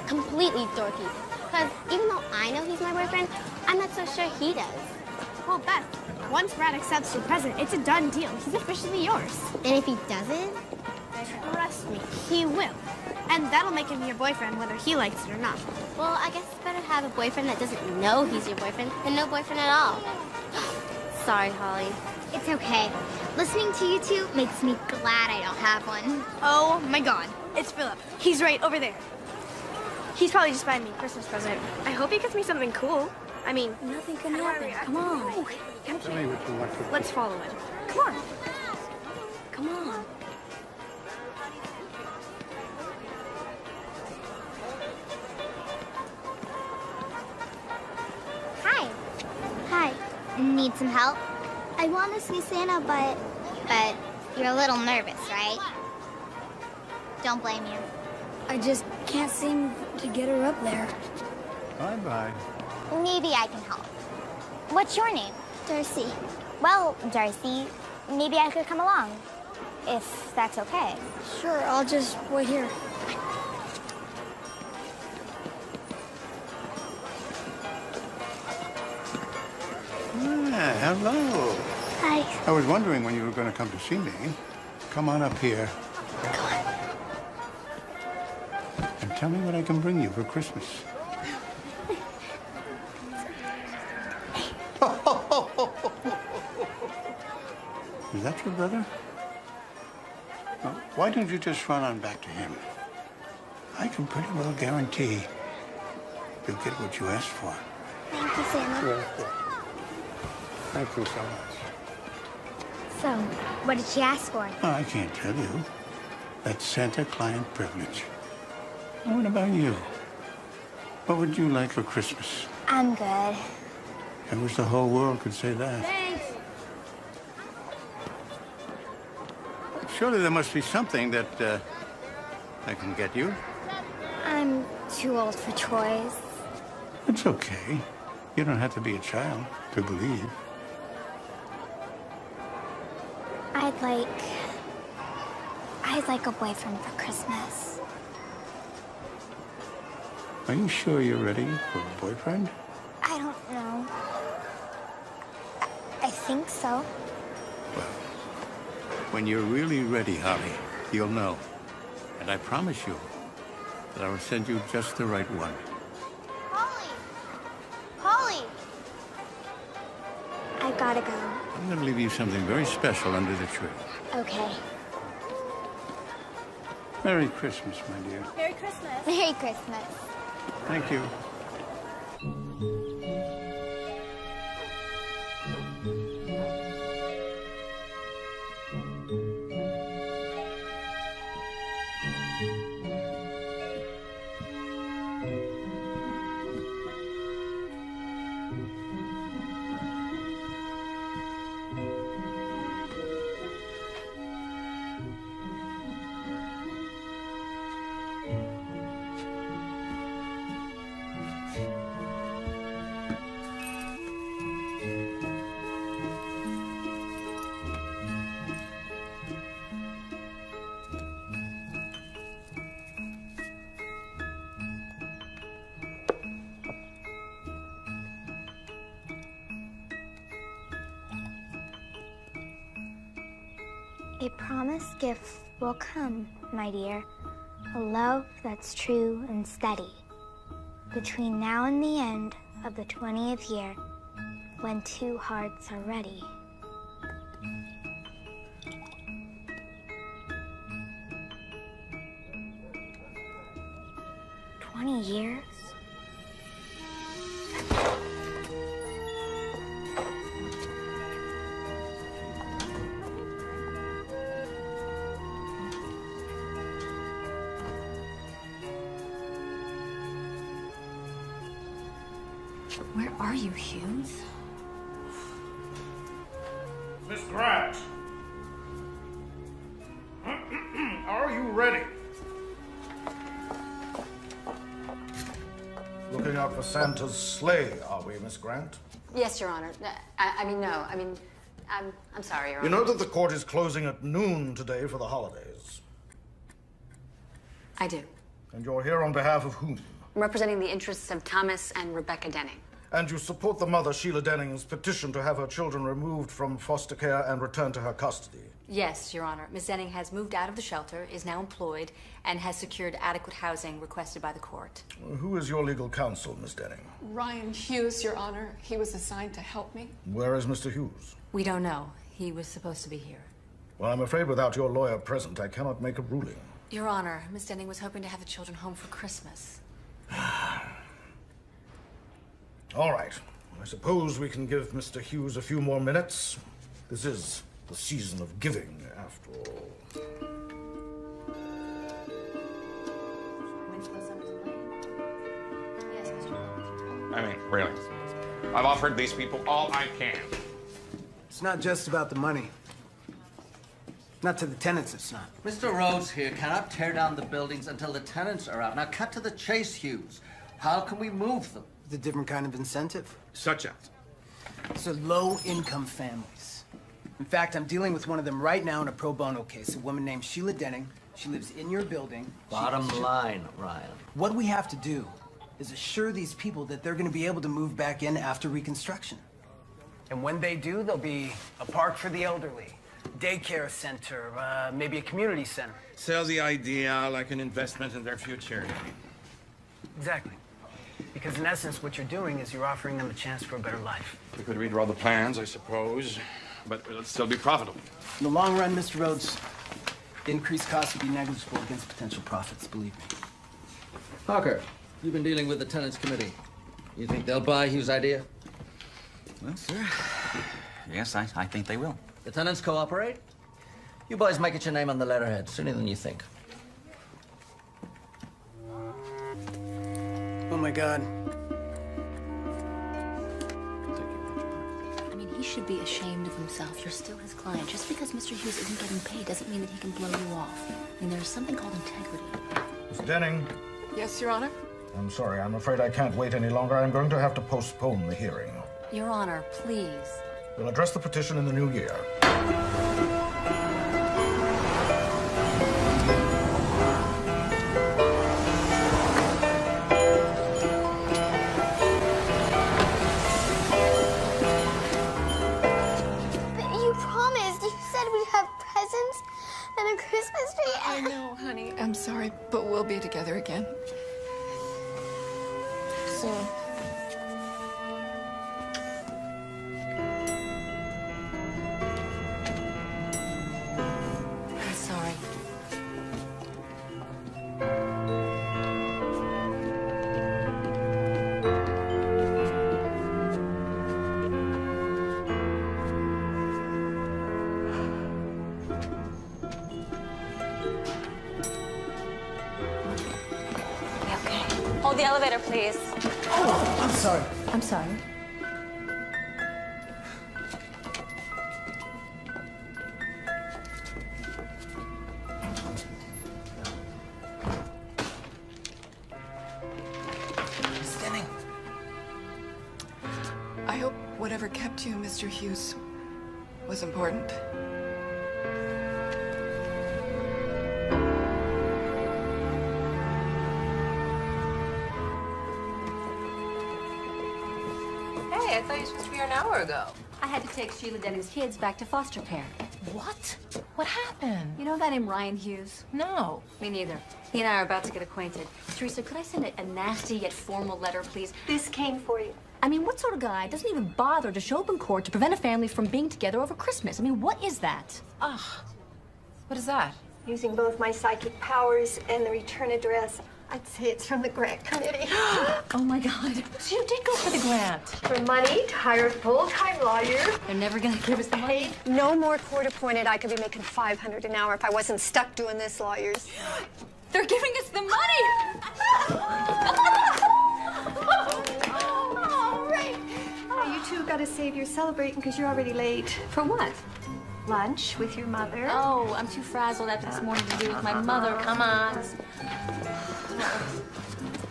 completely dorky. Because even though I know he's my boyfriend, I'm not so sure he does. Well, Beth, once Brad accepts your present, it's a done deal. He's officially yours. And if he doesn't? Trust me, he will. And that'll make him your boyfriend whether he likes it or not. Well, I guess it's better to have a boyfriend that doesn't know he's your boyfriend than no boyfriend at all. Sorry, Holly. It's okay. Listening to you two makes me glad I don't have one. Oh my God, it's Philip. He's right over there. He's probably just buying me a Christmas present. I hope he gets me something cool. I mean, Nothing can happen. Come on. Tell me what you want to. let's follow him. Come on. Come on. Hi. Hi. Need some help? I want to see Santa, but you're a little nervous, right? Don't blame you. I just can't seem to get her up there. Bye-bye. Maybe I can help. What's your name? Darcy. Well, Darcy, maybe I could come along, if that's okay. Sure, I'll just wait here. Hello. Hi. I was wondering when you were going to come to see me. Come on up here. Come on. And tell me what I can bring you for Christmas. Is that your brother? Well, why don't you just run on back to him? I can pretty well guarantee you'll get what you asked for. Thank you, Santa. Thank you so much. So, what did she ask for? Oh, I can't tell you. That's Santa client privilege. And what about you? What would you like for Christmas? I'm good. I wish the whole world could say that. Thanks. Surely there must be something that I can get you. I'm too old for toys. It's okay. You don't have to be a child to believe. I'd like a boyfriend for Christmas. Are you sure you're ready for a boyfriend? I don't know. I think so. Well, when you're really ready, Holly, you'll know. And I promise you that I will send you just the right one. Holly! Holly! I gotta go. I'm going to leave you something very special under the tree. Okay. Merry Christmas, my dear. Merry Christmas. Merry Christmas. Thank you. A promised gift will come, my dear. A love that's true and steady. Between now and the end of the 20th year, when two hearts are ready. $20 years? Where are you, Hughes? Miss Grant, are you ready? Looking out for Santa's sleigh, are we, Miss Grant? Yes, Your Honor. No. I'm sorry, Your Honor. You know that the court is closing at noon today for the holidays. I do. And you're here on behalf of whom? I'm representing the interests of Thomas and Rebecca Denning. And you support the mother, Sheila Denning's petition to have her children removed from foster care and returned to her custody? Yes, Your Honor. Ms. Denning has moved out of the shelter, is now employed, and has secured adequate housing requested by the court. Who is your legal counsel, Miss Denning? Ryan Hughes, Your Honor. He was assigned to help me. Where is Mr. Hughes? We don't know. He was supposed to be here. Well, I'm afraid without your lawyer present, I cannot make a ruling. Your Honor, Ms. Denning was hoping to have the children home for Christmas. All right. I suppose we can give Mr. Hughes a few more minutes. This is the season of giving, after all. I mean, really. I've offered these people all I can. It's not just about the money. Not to the tenants, it's not. Mr. Rhodes here cannot tear down the buildings until the tenants are out. Now cut to the chase, Hughes. How can we move them? It's a different kind of incentive. Such as? So low-income families. In fact, I'm dealing with one of them right now in a pro bono case. A woman named Sheila Denning. She lives in your building. Bottom line, Ryan. What we have to do is assure these people that they're going to be able to move back in after reconstruction. And when they do, there'll be a park for the elderly, daycare center, maybe a community center. Sell the idea like an investment in their future. Exactly. Because in essence, what you're doing is you're offering them a chance for a better life. We could redraw the plans, I suppose, but it'll still be profitable. In the long run, Mr. Rhodes, increased costs would be negligible against potential profits, believe me. Parker, you've been dealing with the tenants committee. You think they'll buy Hughes' idea? Well, sir, yes, I think they will. The tenants cooperate? You boys might get your name on the letterhead sooner than you think. Oh, my God. I mean, he should be ashamed of himself. You're still his client. Just because Mr. Hughes isn't getting paid doesn't mean that he can blow you off. I mean, there's something called integrity. Miss Denning. Yes, Your Honor? I'm sorry. I'm afraid I can't wait any longer. I'm going to have to postpone the hearing. Your Honor, please. We'll address the petition in the new year. And a Christmas tree. I know, honey. I'm sorry, but we'll be together again. Soon. I'm sorry. Hold the elevator, please. Oh, I'm sorry. I'm sorry. Miss Denning. I hope whatever kept you, Mr. Hughes, was important. Hey, I thought you were supposed to be here an hour ago. I had to take Sheila Denning's kids back to foster care. What? What happened? You know a guy named Ryan Hughes? No. Me neither. He and I are about to get acquainted. Teresa, could I send a nasty yet formal letter, please? This came for you. I mean, what sort of guy doesn't even bother to show up in court to prevent a family from being together over Christmas? I mean, what is that? Ugh. What is that? Using both my psychic powers and the return address, I'd say it's from the grant committee. Oh, my God. So you did go for the grant. For money to hire a full-time lawyer. They're never gonna give us the money. No more court-appointed. I could be making $500 an hour if I wasn't stuck doing this, lawyers. They're giving us the money! Oh, right. You two gotta save your celebrating because you're already late. For what? Lunch with your mother. Oh, I'm too frazzled after this morning to do with my mother. Come on.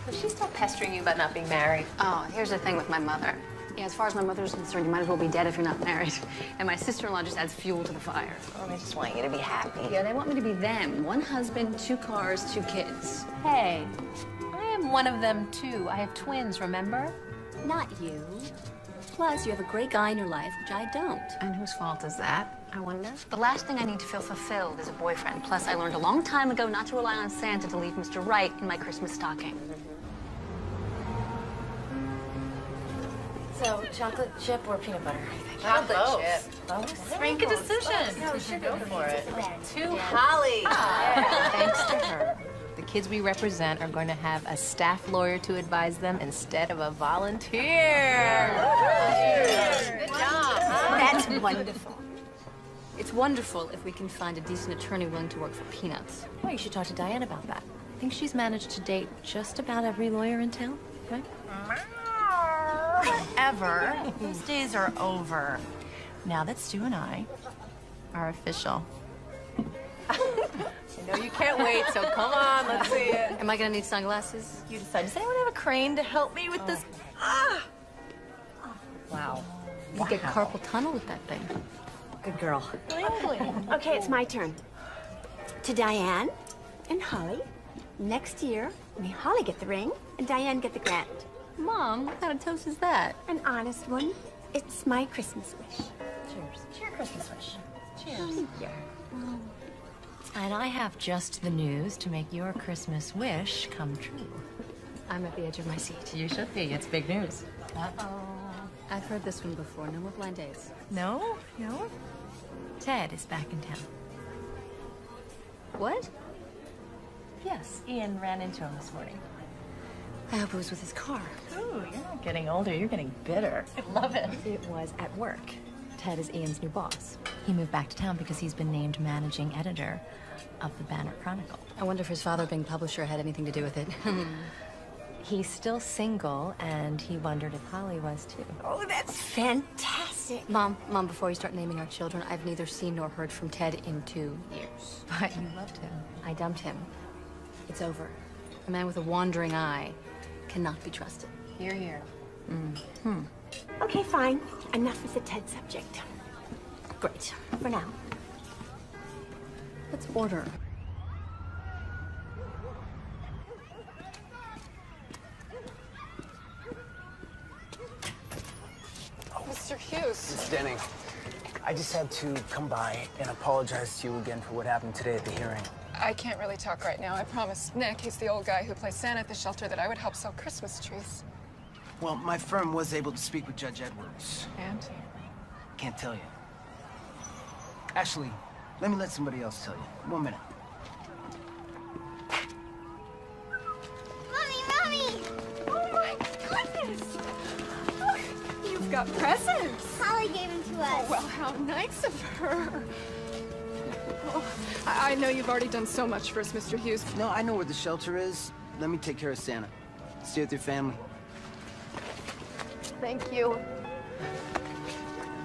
Was she still pestering you about not being married? Oh, here's the thing with my mother. Yeah, as far as my mother's concerned, you might as well be dead if you're not married. And my sister-in-law just adds fuel to the fire. Oh, they just want you to be happy. Yeah, they want me to be them. 1 husband, 2 cars, 2 kids. Hey, I am one of them too. I have twins, remember? Not you. Plus, you have a great guy in your life, which I don't. And whose fault is that, I wonder? The last thing I need to feel fulfilled is a boyfriend. Plus, I learned a long time ago not to rely on Santa to leave Mr. Right in my Christmas stocking. So, chocolate chip or peanut butter? Chocolate chip. Both. Make a decision. No, she go for it. To Holly. Thanks to her, the kids we represent are going to have a staff lawyer to advise them instead of a volunteer. Good job. That's wonderful. It's wonderful if we can find a decent attorney willing to work for peanuts. Well, you should talk to Diane about that. I think she's managed to date just about every lawyer in town, right? Whatever. Those days are over. Now that Stu and I are official. I know you can't wait, so come on, let's see it. Am I gonna need sunglasses? You decide. Does anyone have a crane to help me with this? Wow. You get carpal tunnel with that thing. Good girl. Okay, it's my turn. To Diane and Holly, next year, may Holly get the ring and Diane get the grant. Mom, what kind of toast is that? An honest one. It's my Christmas wish. Cheers. It's your Christmas wish. Cheers. And I have just the news to make your Christmas wish come true. I'm at the edge of my seat. You should be. It's big news. Uh-oh. I've heard this one before. No more blind dates. No? No? Ted is back in town. What? Yes, Ian ran into him this morning. I hope it was with his car. Ooh, you're not getting older, you're getting bitter. I love it. It was at work. Ted is Ian's new boss. He moved back to town because he's been named managing editor of the Banner Chronicle. I wonder if his father being publisher had anything to do with it. He's still single, and he wondered if Holly was too. Oh, that's fantastic. Mom, before you start naming our children, I've neither seen nor heard from Ted in 2 years. But you loved him. I dumped him. It's over. A man with a wandering eye cannot be trusted. Hear, hear. Okay, fine. Enough with the Ted subject. Great. For now. Let's order. Mr. Hughes. Miss Denning, I just had to come by and apologize to you again for what happened today at the hearing. I can't really talk right now. I promised Nick, he's the old guy who plays Santa at the shelter, that I would help sell Christmas trees. Well, my firm was able to speak with Judge Edwards. And? Can't tell you. Actually, let me let somebody else tell you. 1 minute. Mommy! Oh my goodness! Look, you've got presents. Holly gave them to us. Oh, well, how nice of her. Oh, I know you've already done so much for us, Mr. Hughes. No, I know where the shelter is. Let me take care of Santa. Stay with your family. Thank you.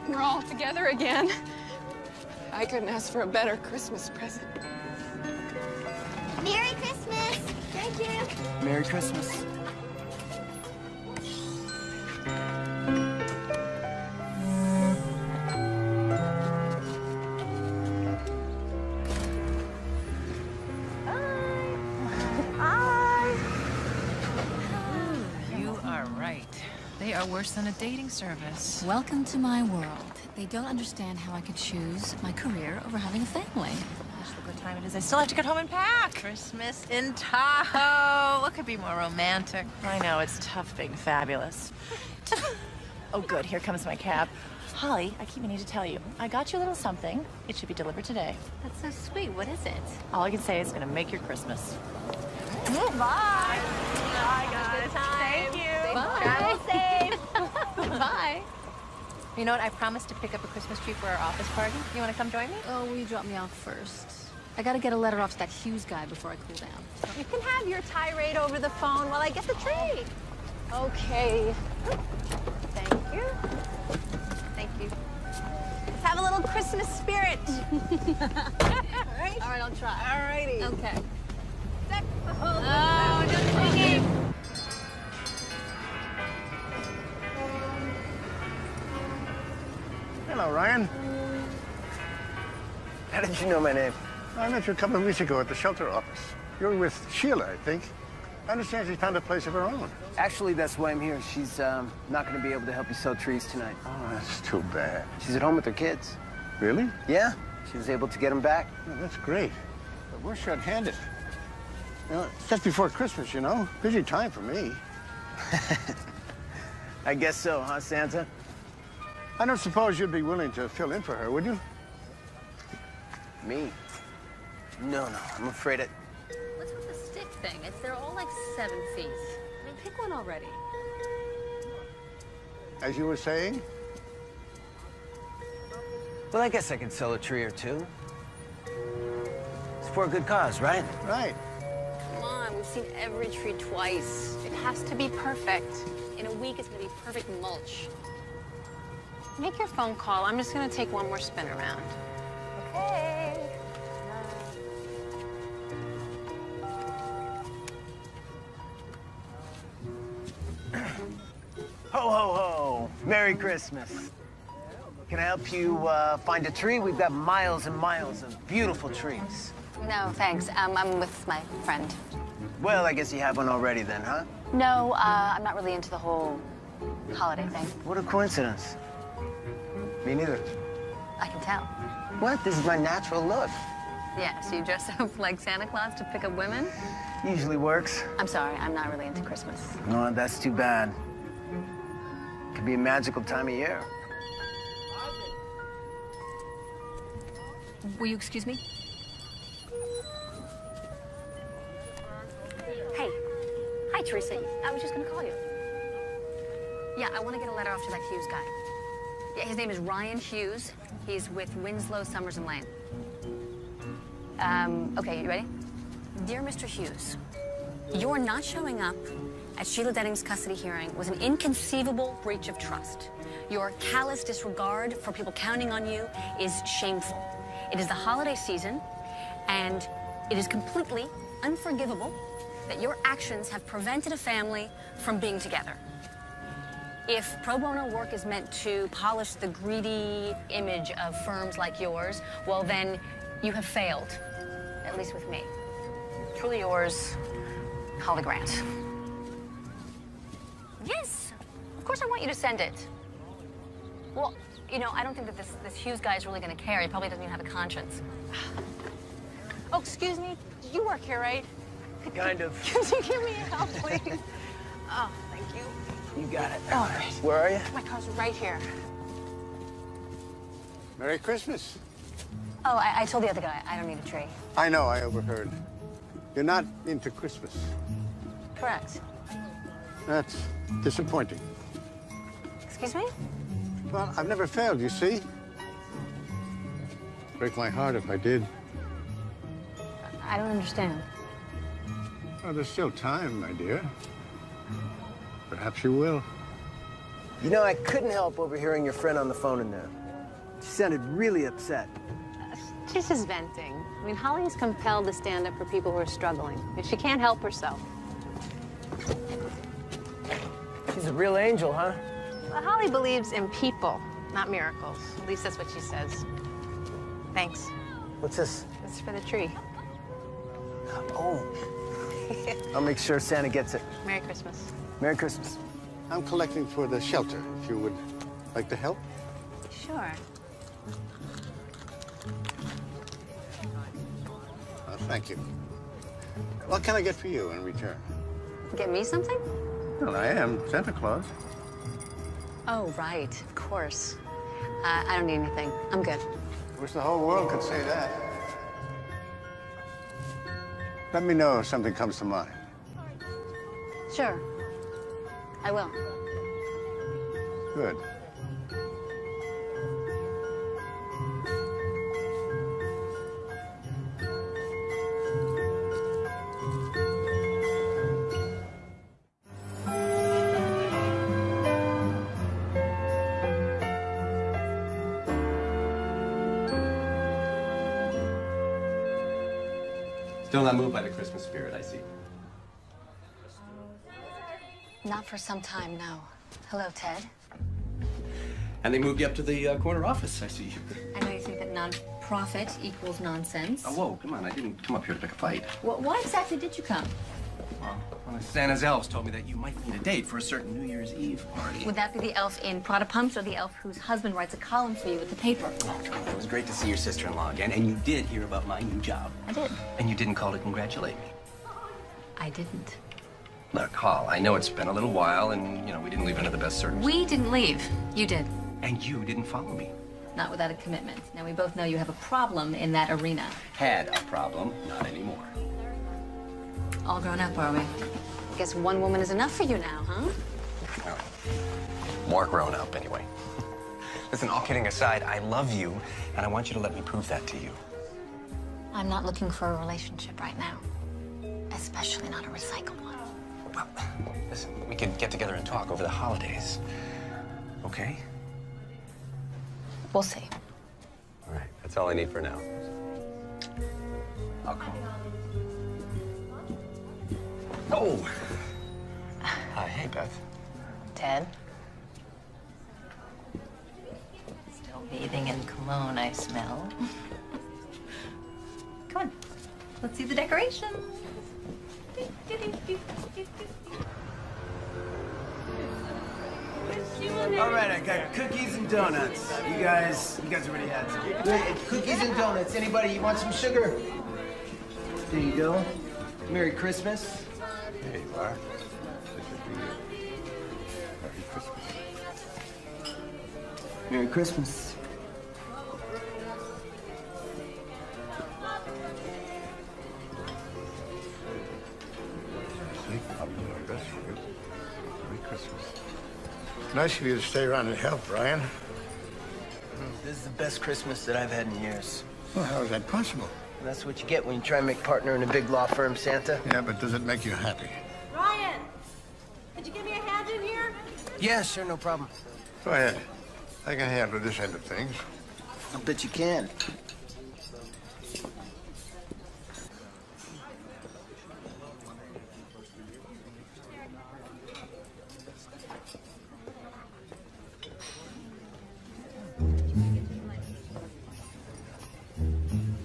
We're all together again. I couldn't ask for a better Christmas present. Merry Christmas! Thank you. Merry Christmas. You are right. They are worse than a dating service. Welcome to my world. They don't understand how I could choose my career over having a family. Gosh, look what time it is. I still have to get home and pack. Christmas in Tahoe. What could be more romantic? I know, it's tough being fabulous. Oh, good. Here comes my cab. Holly, I keep meaning to tell you. I got you a little something. It should be delivered today. That's so sweet. What is it? All I can say is it's gonna make your Christmas. Bye. Bye, guys. Thank you. Bye. Travel safe. Bye. You know what? I promised to pick up a Christmas tree for our office party. You want to come join me? Oh, will you drop me off first? I gotta get a letter off to that Hughes guy before I cool down. You can have your tirade over the phone while I get the tree. Okay. Thank you. Thank you. Let's have a little Christmas spirit. All right? All right, I'll try. All righty. Okay. Oh, just Hello, Ryan. How did you know my name? I met you a couple of weeks ago at the shelter office. You were with Sheila, I think. I understand she's found a place of her own. Actually, that's why I'm here. She's not going to be able to help you sell trees tonight. Oh, that's too bad. She's at home with her kids. Really? Yeah. She was able to get them back. Oh, that's great. But we're short-handed. You know, it's just before Christmas, you know. Busy time for me. I guess so, huh, Santa? I don't suppose you'd be willing to fill in for her, would you? Me? No, I'm afraid it... What's with the stick thing? They're all like 7 feet. I mean, pick one already. As you were saying? Well, I guess I could sell a tree or two. It's for a good cause, right? Right. Come on, we've seen every tree twice. It has to be perfect. In a week, it's gonna be perfect mulch. Make your phone call. I'm just gonna take one more spin around. Okay. Ho, ho, ho. Merry Christmas. Can I help you find a tree? We've got miles and miles of beautiful trees. No, thanks. I'm with my friend. Well, I guess you have one already then, huh? No, I'm not really into the whole holiday thing. What a coincidence. Me neither. I can tell. What? This is my natural look. Yeah, so you dress up like Santa Claus to pick up women? Usually works. I'm sorry, I'm not really into Christmas. No, that's too bad. Could be a magical time of year. Will you excuse me? Hey. Hi, Teresa. I was just gonna call you. Yeah, I want to get a letter off to that Hughes guy. Yeah, his name is Ryan Hughes. He's with Winslow, Summers and Lane. Okay, you ready? Dear Mr. Hughes, your not showing up at Sheila Dennings's custody hearing was an inconceivable breach of trust. Your callous disregard for people counting on you is shameful. It is the holiday season, and it is completely unforgivable that your actions have prevented a family from being together. If pro bono work is meant to polish the greedy image of firms like yours, well then, you have failed, at least with me. Truly yours, Holly Grant. Yes, of course I want you to send it. Well, you know, I don't think that this Hughes guy is really gonna care. He probably doesn't even have a conscience. Oh, excuse me. You work here, right? Kind of. Could you give me a help, please? Oh, thank you. You got it. All right. Where are you? My car's right here. Merry Christmas. Oh, I told the other guy I don't need a tree. I know, I overheard. You're not into Christmas. Correct. That's disappointing. Excuse me? Well, I've never failed, you see. Break my heart if I did. I don't understand. Oh, there's still time, my dear. Perhaps you will. You know, I couldn't help overhearing your friend on the phone in there. She sounded really upset. She's just venting. I mean, Holly's compelled to stand up for people who are struggling. If she can't help herself. She's a real angel, huh? Well, Holly believes in people, not miracles. At least that's what she says. Thanks. What's this? It's for the tree. Oh. I'll make sure Santa gets it. Merry Christmas. Merry Christmas. I'm collecting for the shelter, if you would like to help. Sure. Oh, thank you. What can I get for you in return? Get me something? Well, I am Santa Claus. Oh, right, of course. I don't need anything. I'm good. Wish the whole world could say that. Let me know if something comes to mind. Sure. I will. Good. Still not moved by the Christmas spirit, I see. Not for some time, no. Hello, Ted. And they moved you up to the corner office, I see. I know you think that non-profit equals nonsense. Oh, whoa, come on. I didn't come up here to pick a fight. Why exactly did you come? Well, Santa's elves told me that you might need a date for a certain New Year's Eve party. Would that be the elf in Prada Pumps or the elf whose husband writes a column for you at the paper? Oh, come on. It was great to see your sister-in-law again, and you did hear about my new job. I did. And you didn't call to congratulate me. I didn't. Look, Hall, I know it's been a little while, and, you know, we didn't leave under the best circumstances. We didn't leave. You did. And you didn't follow me. Not without a commitment. Now, we both know you have a problem in that arena. Had a problem, not anymore. All grown up, are we? Guess one woman is enough for you now, huh? Well, more grown up, anyway. Listen, all kidding aside, I love you, and I want you to let me prove that to you. I'm not looking for a relationship right now. Especially not a recycled one. Well, listen, we could get together and talk over the holidays. Okay? We'll see. All right, that's all I need for now. I'll call. Oh! Hi, hey, Beth. Ted? Still bathing in cologne, I smell. Come on, let's see the decorations. All right, I got cookies and donuts. You guys already had some. Good. Cookies and donuts. Anybody, you want some sugar? There you go. Merry Christmas. There you are. This should be it. Merry Christmas. Merry Christmas. I'll do my best for you. Merry Christmas. Nice of you to stay around and help, Brian. This is the best Christmas that I've had in years. Well, how is that possible? That's what you get when you try and make partner in a big law firm, Santa. Yeah, but does it make you happy? Ryan, could you give me a hand in here? Yeah, sure, no problem. Go ahead. I can handle this end of things. I'll bet you can.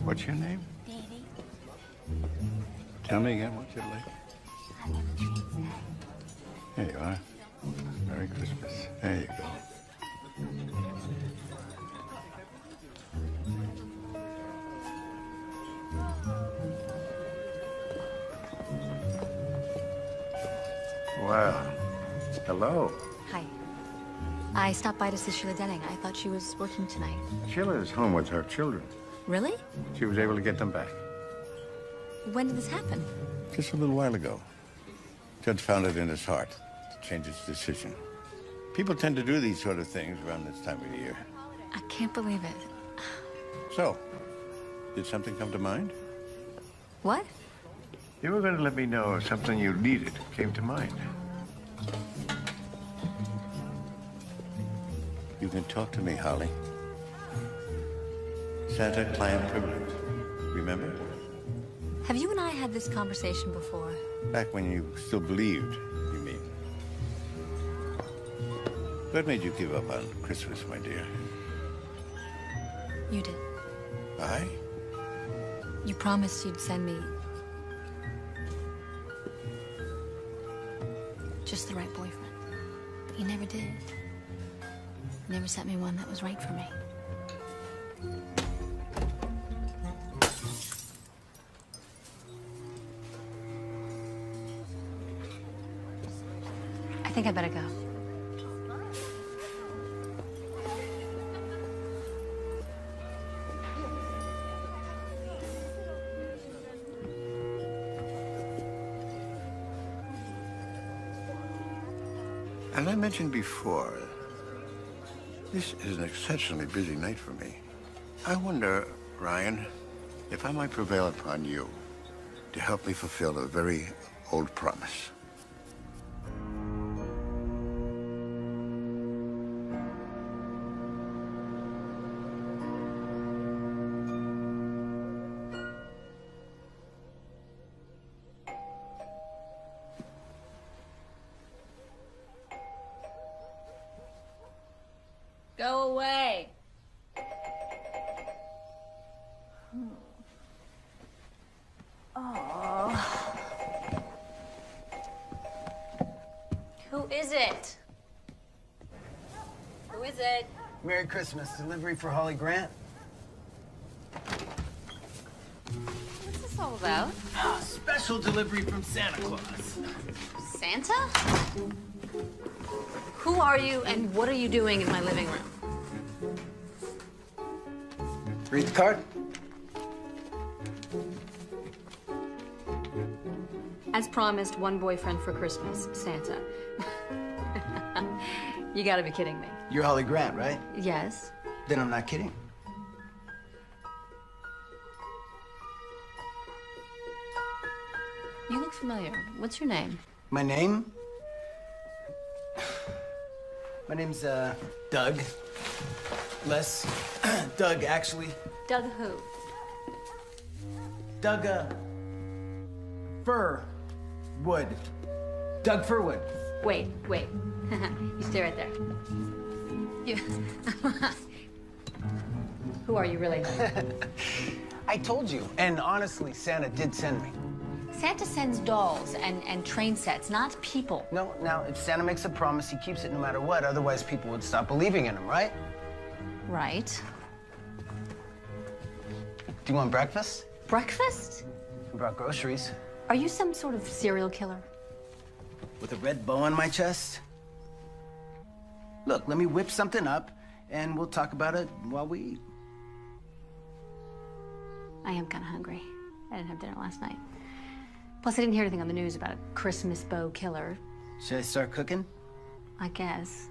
What's your name? Baby, Tell me again what you'd like. I love a treat set. There you are. Merry Christmas. There you go. Well, hello. Hi. I stopped by to see Sheila Denning. I thought she was working tonight. Sheila is home with her children. Really? She was able to get them back When did this happen? just a little while ago. Judge found it in his heart to change his decision. People tend to do these sort of things around this time of year. I can't believe it. So, did something come to mind? What? You were going to let me know if something you needed came to mind. You can talk to me, Holly. Santa-client privilege. Remember? Have you and I had this conversation before? Back when you still believed, you mean. What made you give up on Christmas, my dear? You did. I? You promised you'd send me just the right boyfriend. But you never did. You never sent me one that was right for me. I think I better go. As I mentioned before, this is an exceptionally busy night for me. I wonder, Ryan, if I might prevail upon you to help me fulfill a very old promise. Go Merry Christmas. Delivery for Holly Grant. What's this all about? Special delivery from Santa Claus. Santa? Who are you and what are you doing in my living room? Read the card. As promised, one boyfriend for Christmas, Santa. You gotta be kidding me. You're Holly Grant, right? Yes. Then I'm not kidding. You look familiar. What's your name? My name? My name's, Doug. Les. Doug, actually. Doug who? Doug, Furwood. Doug Furwood. Wait. You stay right there. You... Who are you really? I told you. And honestly, Santa did send me. Santa sends dolls and train sets, not people. No, now, if Santa makes a promise, he keeps it no matter what. Otherwise, people would stop believing in him, right? Right. Do you want breakfast? Breakfast? I brought groceries. Are you some sort of serial killer? With a red bow on my chest? Look, let me whip something up, and we'll talk about it while we eat. I am kind of hungry. I didn't have dinner last night. Plus, I didn't hear anything on the news about a Christmas bow killer. Should I start cooking? I guess.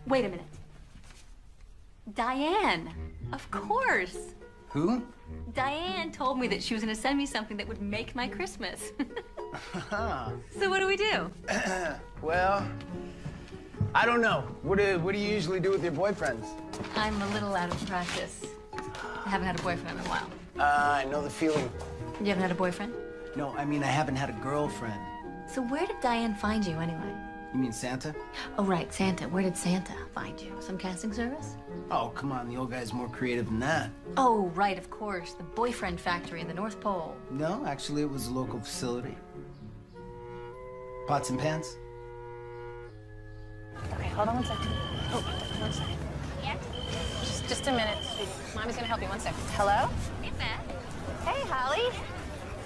Wait a minute. Diane! Of course! Who? Diane told me that she was gonna send me something that would make my Christmas. So what do we do? Well, I don't know. What do you usually do with your boyfriends? I'm a little out of practice. I haven't had a boyfriend in a while. I know the feeling. You haven't had a boyfriend? No, I mean, I haven't had a girlfriend. So where did Diane find you anyway? You mean Santa? Oh, right, Santa. Where did Santa find you? Some casting service? Oh, come on. The old guy's more creative than that. Oh, right, of course. The boyfriend factory in the North Pole. No, actually, it was a local facility. Pots and pans? Okay, hold on one second. Oh, 1 second. Yeah? Just a minute, sweetie. Mommy's gonna help you. 1 second. Hello? Hey, Beth. Hey, Holly.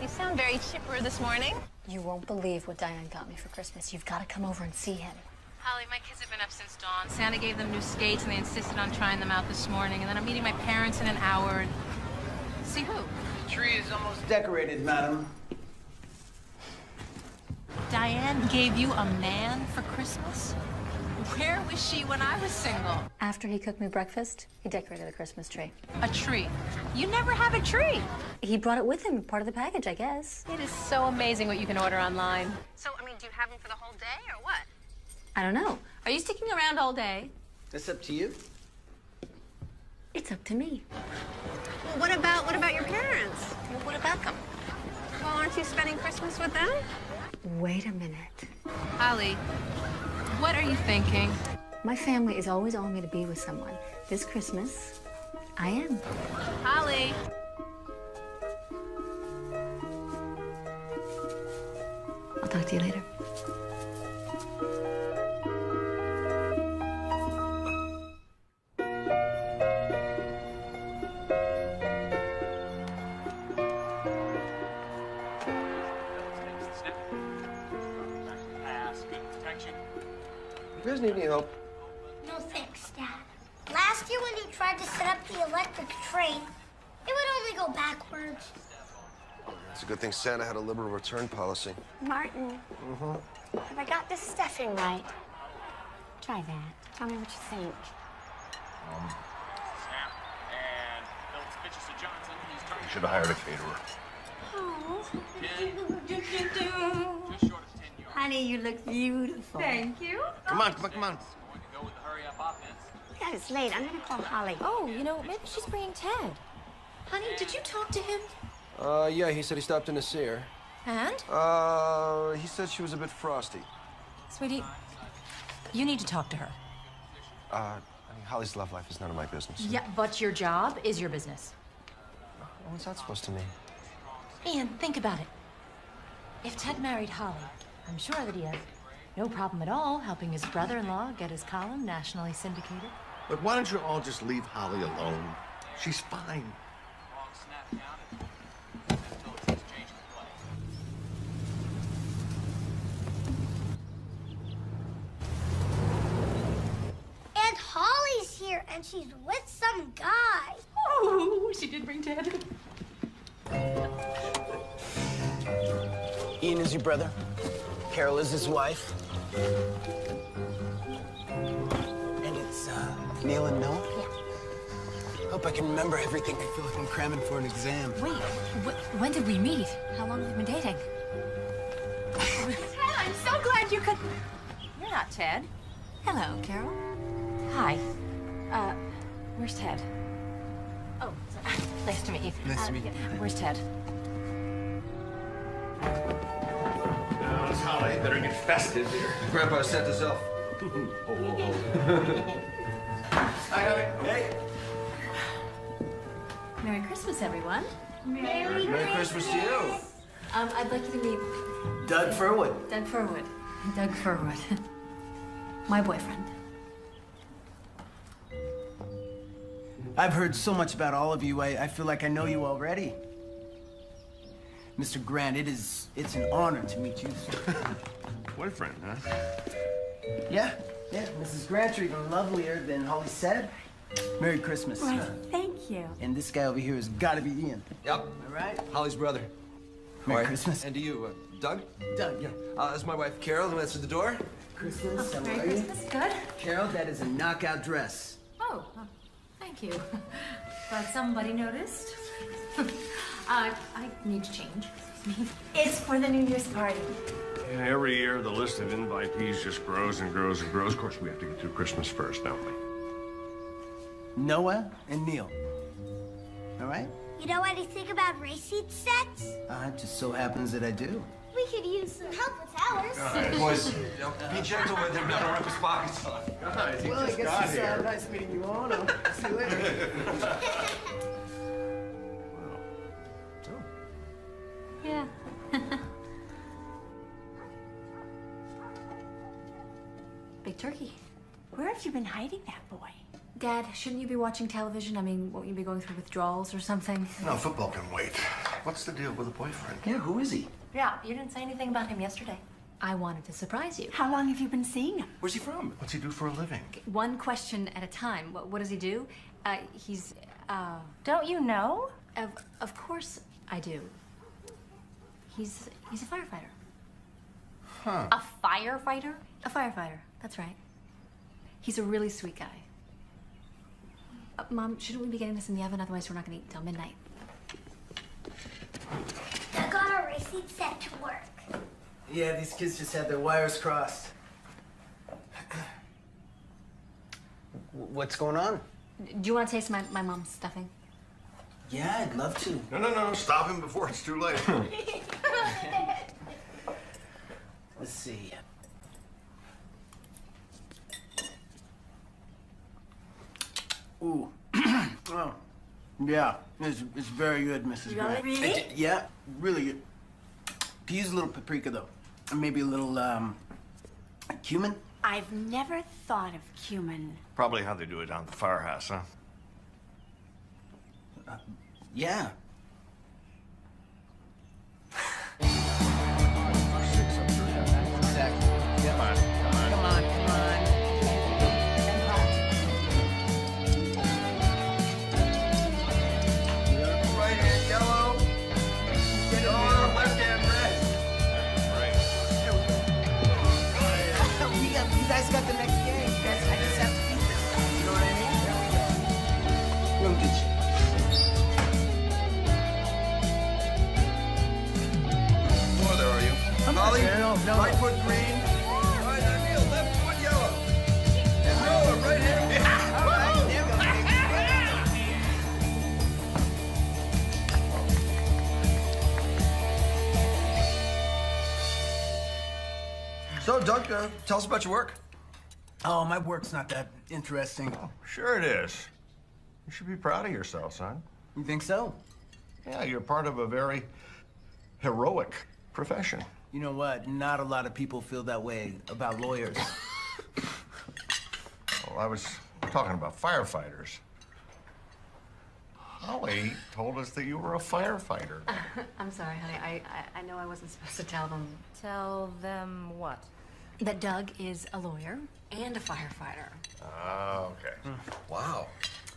You sound very chipper this morning. You won't believe what Diane got me for Christmas. You've got to come over and see him. Holly, my kids have been up since dawn. Santa gave them new skates, and they insisted on trying them out this morning. And then I'm meeting my parents in an hour. And... See who? The tree is almost decorated, madam. Diane gave you a man for Christmas? Where was she when I was single? After he cooked me breakfast, he decorated the Christmas tree. A tree? You never have a tree. He brought it with him, part of the package, I guess. It is so amazing what you can order online. So, I mean, do you have him for the whole day, or what? I don't know. Are you sticking around all day? That's up to you. It's up to me. Well, what about your parents? Well, what about them? Well, aren't you spending Christmas with them? Wait a minute. Holly, what are you thinking? My family is always on me to be with someone. This Christmas, I am. Holly. I'll talk to you later. You guys need any help? No thanks, Dad. Last year when you tried to set up the electric train, it would only go backwards. It's a good thing Santa had a liberal return policy. Martin, have I got this stuffing right? Try that. Tell me what you think. You should have hired a caterer. Honey, you look beautiful. Thank you. Come on, come on, come on. Dad, it's late. I'm gonna call Holly. Oh, you know, maybe she's bringing Ted. Honey, did you talk to him? Yeah, he said he stopped in to see her. And? He said she was a bit frosty. Sweetie, you need to talk to her. I mean, Holly's love life is none of my business. Yeah, but your job is your business. What's that supposed to mean? Ian, think about it. If Ted married Holly, I'm sure that he is, No problem at all helping his brother-in-law get his column nationally syndicated. But why don't you all just leave Holly alone? She's fine. And Holly's here, and she's with some guy. Oh, she did bring Ted. Ian is your brother. Carol is his wife. And it's Neil and Noah? Yeah. Hope I can remember everything. I feel like I'm cramming for an exam. Wait, when did we meet? How long have you been dating? Ted, I'm so glad you could... You're not Ted. Hello, Carol. Hi. Where's Ted? Oh, sorry. Nice to meet you. Nice to meet you. Where's Ted? Now, it's Holly. Better get festive here. Grandpa sent us off. Hi, Holly. Hey. Merry Christmas, everyone. Merry Christmas to you. I'd like you to meet Doug Furwood. Doug Furwood. Doug Furwood. My boyfriend. I've heard so much about all of you. I feel like I know you already. Mr. Grant, it's an honor to meet you, sir. Boyfriend, huh? Yeah. Mrs. Grant, you're even lovelier than Holly said. Merry Christmas. Why, thank you. And this guy over here has got to be Ian. Yep. All right? Holly's brother. Merry Christmas. And to you, Doug? Doug. Yeah. That's my wife, Carol, who answered the door. Christmas, how Merry are you? Christmas. Good. Carol, that is a knockout dress. Oh, thank you. Glad somebody noticed. I need to change. It's for the New Year's party. And every year, the list of invitees just grows and grows and grows. Of course, we have to get through Christmas first, don't we? Noah and Neil. All right? You know anything about racing sets? It just so happens that I do. We could use some help with ours. All right, boys, be gentle with him. Don't rip his pockets off. Guys, he Well, I just guess got it's here. nice meeting you all. I'll see you later. Yeah. Big turkey. Where have you been hiding that boy? Dad, shouldn't you be watching television? I mean, won't you be going through withdrawals or something? No, football can wait. What's the deal with a boyfriend? Yeah, who is he? Yeah, you didn't say anything about him yesterday. I wanted to surprise you. How long have you been seeing him? Where's he from? What's he do for a living? One question at a time. What does he do? He's, Don't you know? Of course I do. He's a firefighter. Huh. A firefighter? A firefighter, that's right. He's a really sweet guy. Mom, shouldn't we be getting this in the oven? Otherwise, we're not gonna eat till midnight. I got our racing set to work. Yeah, these kids just had their wires crossed. What's going on? Do you want to taste my mom's stuffing? Yeah, I'd love to. No. Stop him before it's too late. Let's see. Ooh. Oh. Yeah, it's very good, Mrs. Grant. Really? Yeah, really good. Could use a little paprika, though. And maybe a little, cumin. I've never thought of cumin. Probably how they do it down at the firehouse, huh? Yeah. Exactly. Come on. Come on. Right hand yellow. Left hand red. You guys got the next game. I just have to beat this. You know what I mean? We'll get you. More there, are you? Holly, No. right foot green. All right, Neil, left foot yellow. And Noah, right hand. All right, there we go. So, Doug, tell us about your work. Oh, my work's not that interesting. Oh, sure it is. You should be proud of yourself, son. You think so? Yeah, you're part of a very heroic profession. You know what? Not a lot of people feel that way about lawyers. Well, I was talking about firefighters. Holly told us that you were a firefighter. I'm sorry, honey. I know I wasn't supposed to tell them. Tell them what? That Doug is a lawyer and a firefighter. Oh, okay. Wow.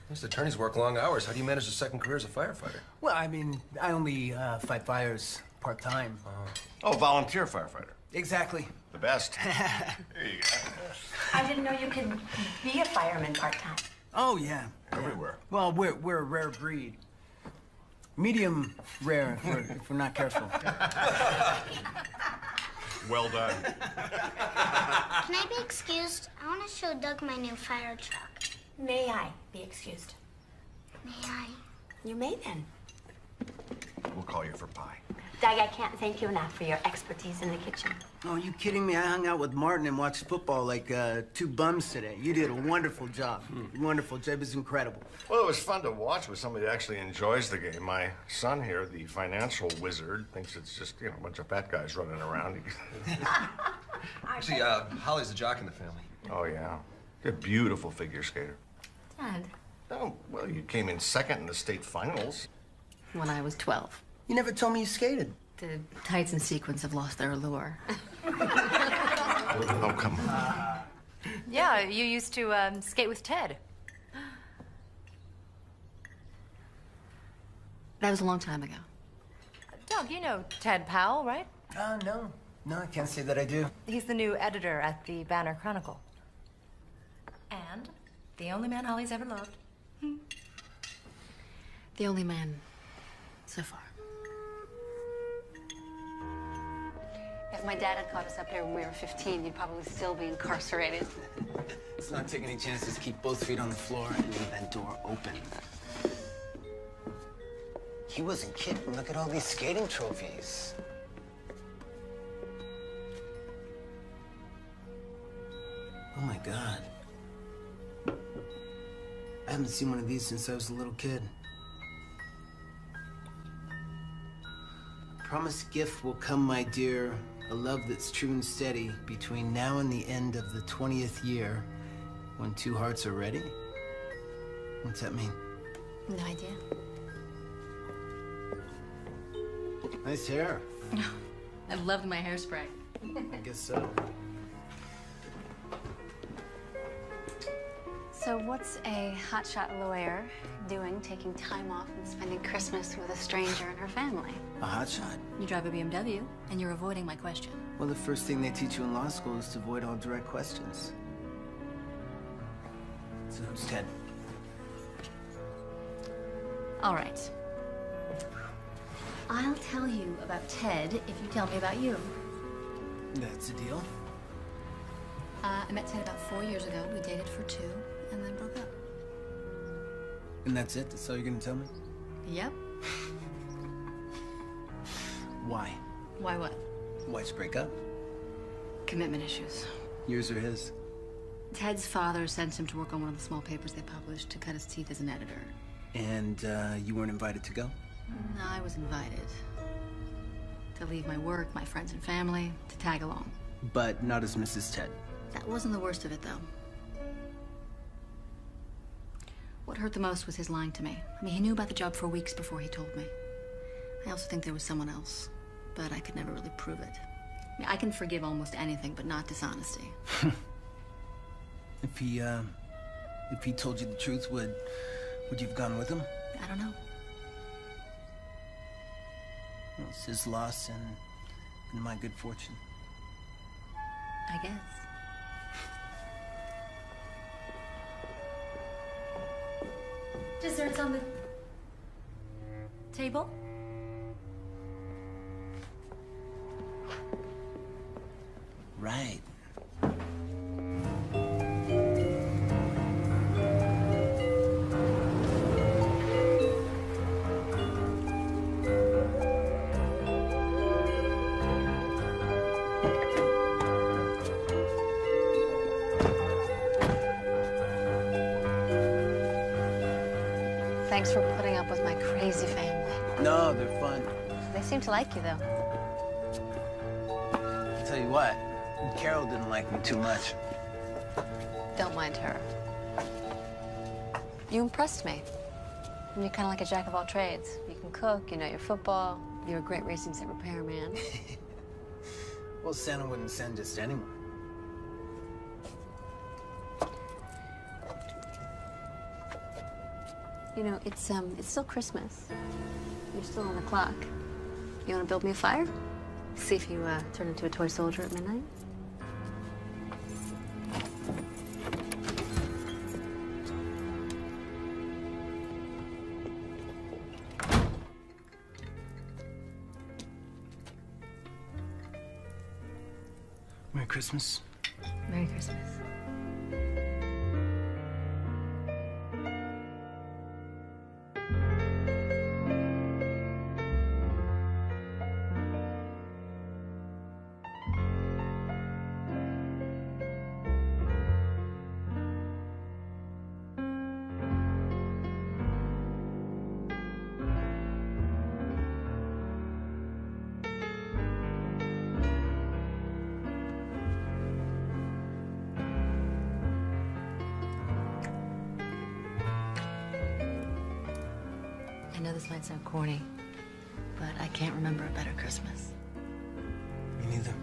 These attorneys work long hours. How do you manage a second career as a firefighter? Well, I mean, I only fight fires part-time. Oh, volunteer firefighter. Exactly. The best. There you go. I didn't know you could be a fireman part-time. Oh, yeah. Everywhere. Well, we're a rare breed. Medium rare if we're not careful. Well done. Can I be excused? I want to show Doug my new fire truck. May I be excused? May I? You may then. We'll call you for pie. Doug, I can't thank you enough for your expertise in the kitchen. Oh, are you kidding me? I hung out with Martin and watched football like two bums today. You did a wonderful job. Wonderful job. It was incredible. Well, it was fun to watch with somebody that actually enjoys the game. My son here, the financial wizard, thinks it's just, a bunch of fat guys running around. Actually, Holly's a jock in the family. Oh, yeah. A beautiful figure skater. Dad, Oh, well, you came in second in the state finals. when I was 12. You never told me you skated. The tights and sequins have lost their allure. Oh, come on. Yeah, you used to skate with Ted. That was a long time ago. Doug, you know Ted Powell, right? No. No, I can't say that I do. He's the new editor at the Banner Chronicle. And the only man Holly's ever loved. The only man so far. If my dad had caught us up here when we were 15, you'd probably still be incarcerated. Let's not take any chances. Keep both feet on the floor and leave that door open. He wasn't kidding. Look at all these skating trophies. Oh my God. I haven't seen one of these since I was a little kid. Promised gift will come, my dear. A love that's true and steady between now and the end of the 20th year, when two hearts are ready. What's that mean? No idea. Nice hair. I loved my hairspray. I guess so. So what's a hotshot lawyer doing taking time off and spending Christmas with a stranger and her family? A hotshot? You drive a BMW, and you're avoiding my question. Well, the first thing they teach you in law school is to avoid all direct questions. So who's Ted? All right. I'll tell you about Ted if you tell me about you. That's a deal. I met Ted about 4 years ago. We dated for 2, and then broke up. And that's it? That's all you're gonna tell me? Yep. Why? Why what? Why'd you break up? Commitment issues. Yours or his? Ted's father sent him to work on one of the small papers they published to cut his teeth as an editor. And you weren't invited to go? No, I was invited. To leave my work, my friends and family, to tag along. But not as Mrs. Ted. That wasn't the worst of it, though. What hurt the most was his lying to me. I mean, he knew about the job for weeks before he told me. I also think there was someone else, but I could never really prove it. I mean, I can forgive almost anything, but not dishonesty. If he told you the truth, would you have gone with him? I don't know. Well, it's his loss and my good fortune. I guess. Dessert's on the table. Right. Thanks for putting up with my crazy family. No, they're fun. They seem to like you, though. what, Carol didn't like me too much. Don't mind her. You impressed me. And you're kind of like a jack of all trades. You can cook, you know your football, you're a great racing set repairman. Well, Santa wouldn't send just anyone. You know, it's still Christmas. You're still on the clock. You want to build me a fire? See if you turn into a toy soldier at midnight? Merry Christmas. Merry Christmas. I know this might sound corny, but I can't remember a better Christmas. Me neither.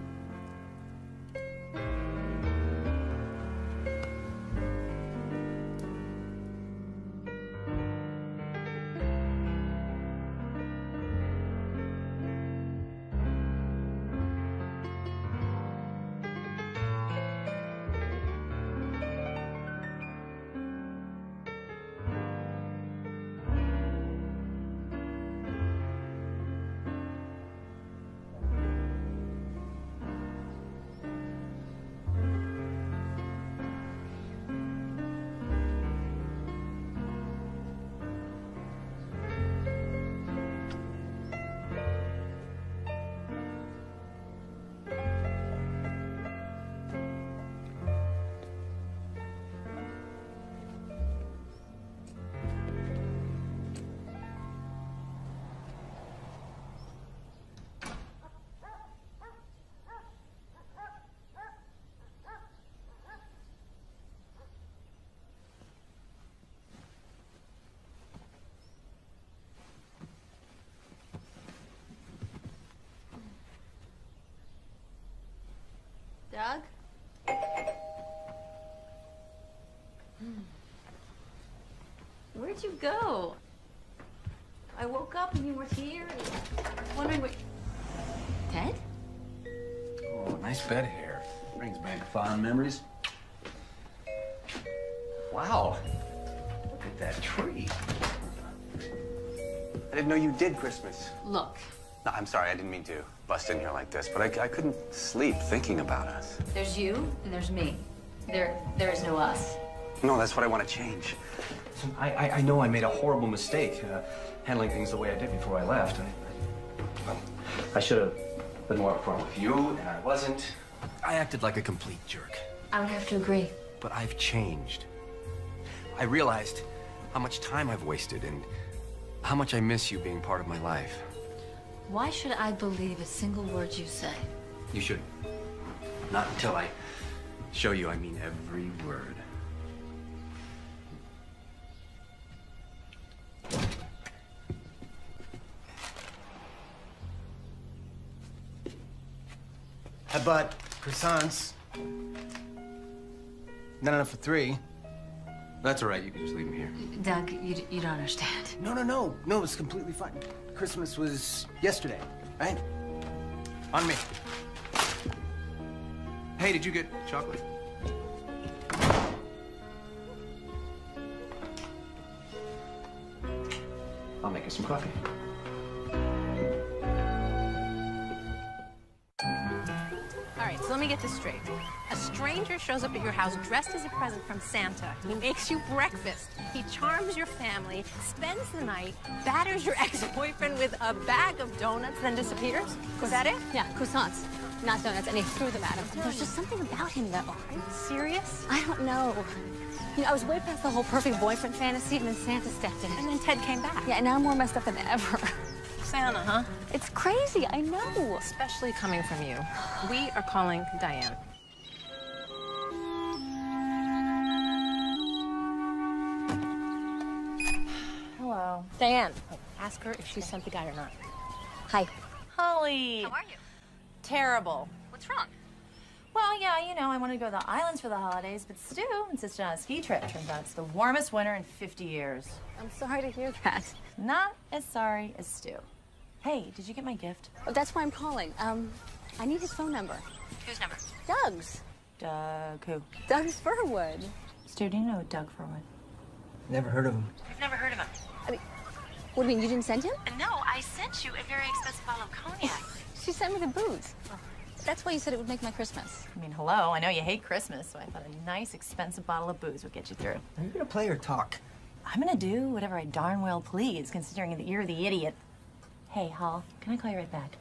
Doug? Where'd you go? I woke up and you weren't here. And I was wondering what... Ted? Oh, nice bed hair. Brings back fond memories. Wow. Look at that tree. I didn't know you did Christmas. Look. No, I'm sorry. I didn't mean to bust in here like this, but I couldn't sleep thinking about us. There's you and there's me. There is no us. No, that's what I want to change. Listen, I know I made a horrible mistake handling things the way I did before I left. I should have been more upfront with you, and I wasn't. I acted like a complete jerk. I would have to agree. But I've changed. I realized how much time I've wasted and how much I miss you being part of my life. Why should I believe a single word you say? You shouldn't. Not until I show you I mean every word. I bought croissants. Not enough for 3. That's all right. You can just leave them here. Doug, you don't understand. No, it's completely fine. Christmas was yesterday, right? On me. Hey, did you get chocolate? I'll make us some coffee. All right, so let me get this straight. A stranger shows up at your house dressed as a present from Santa. He makes you breakfast. He charms your family, spends the night, batters your ex-boyfriend with a bag of donuts, then disappears? Was that it? Yeah, croissants, not donuts, and he threw them at him. There's just something about him, though. Are you serious? I don't know. You know, I was way past the whole perfect boyfriend fantasy, and then Santa stepped in. And then Ted came back. Yeah, and now I'm more messed up than ever. Santa, huh? It's crazy, I know. Especially coming from you. We are calling Diane. Hello. Diane, ask her if she sent the guy or not. Hi. Holly. How are you? Terrible. What's wrong? Well, yeah, you know, I wanted to go to the islands for the holidays, but Stu insisted on a ski trip. Turns out it's the warmest winter in 50 years. I'm sorry to hear that. Not as sorry as Stu. Hey, did you get my gift? Oh, that's why I'm calling. I need his phone number. Whose number? Doug's. Doug who? Doug's Furwood. Stu, do you know Doug Furwood? Never heard of him. I've never heard of him. I mean, what do you mean, you didn't send him? No, I sent you a very expensive bottle of cognac. She sent me the booze. That's why you said it would make my Christmas. I mean, hello, I know you hate Christmas, so I thought a nice, expensive bottle of booze would get you through. Are you gonna play or talk? I'm gonna do whatever I darn well please, considering that you're the idiot. Hey, Hall, can I call you right back?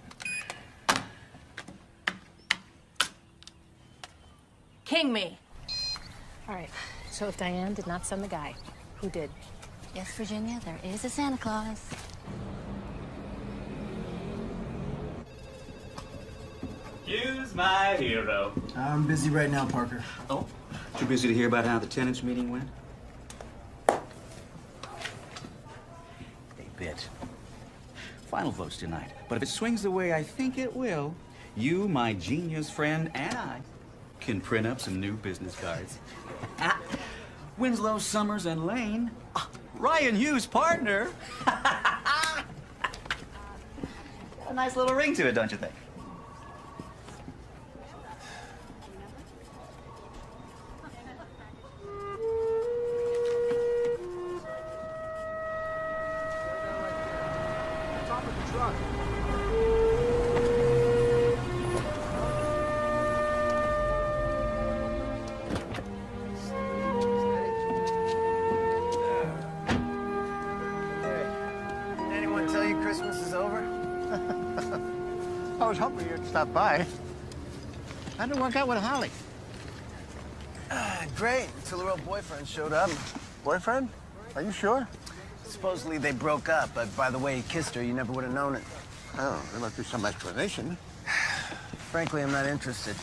King me. All right, so if Diane did not send the guy, who did? Yes, Virginia, there is a Santa Claus. Hughes, my hero. I'm busy right now, Parker. Oh, too busy to hear about how the tenants meeting went? Hey, bitch. Final votes tonight. But if it swings the way I think it will, you, my genius friend, and I can print up some new business cards. Winslow, Summers, and Lane. Ryan Hughes' partner. A nice little ring to it, don't you think? Anyone tell you Christmas is over? I was hoping you'd stop by. How'd it work out with Holly? Great, until her old boyfriend showed up. Boyfriend? Are you sure? Supposedly they broke up, but by the way he kissed her, you never would have known it. Oh, there must be some explanation. Frankly, I'm not interested.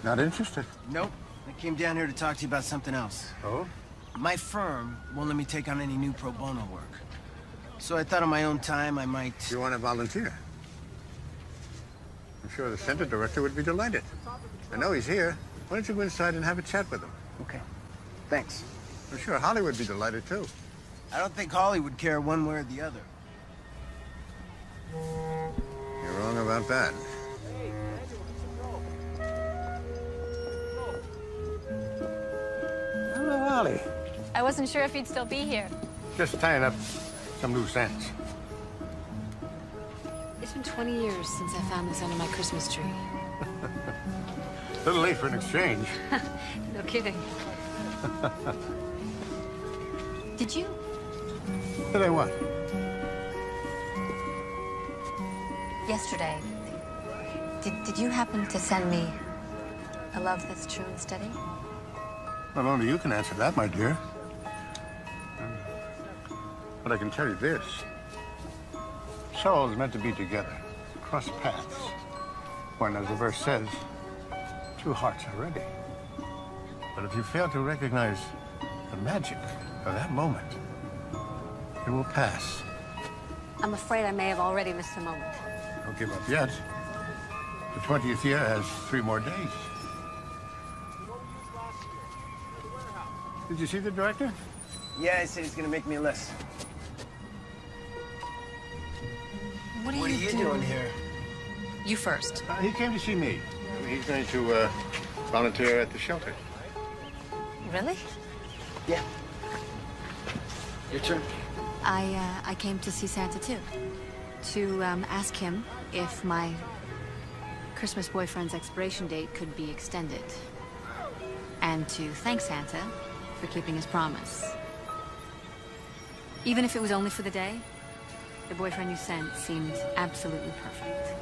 Not interested? Nope. I came down here to talk to you about something else. Oh? My firm won't let me take on any new pro bono work. So I thought on my own time I might... You want to volunteer? I'm sure the center director would be delighted. I know he's here. Why don't you go inside and have a chat with him? Okay. Thanks. I'm sure Holly would be delighted, too. I don't think Holly would care one way or the other. You're wrong about that. Hello, Holly. I wasn't sure if you'd still be here. Just tying up some loose ends. It's been 20 years since I found this under my Christmas tree. A little late for an exchange. No kidding. Did you? Did I what? Yesterday, did you happen to send me a love that's true and steady? Well, only you can answer that, my dear. But I can tell you this. Souls meant to be together, cross paths. When, as the verse says, two hearts are ready. But if you fail to recognize the magic of that moment, it will pass. I'm afraid I may have already missed the moment. Don't give up yet. The 20th year has 3 more days. Did you see the director? Yeah, he said he's gonna make me a list. What are you doing here? You first. He came to see me. He's going to volunteer at the shelter. Really? Yeah. Your turn. I came to see Santa too. To ask him if my Christmas boyfriend's expiration date could be extended. And to thank Santa for keeping his promise. Even if it was only for the day, the boyfriend you sent seemed absolutely perfect.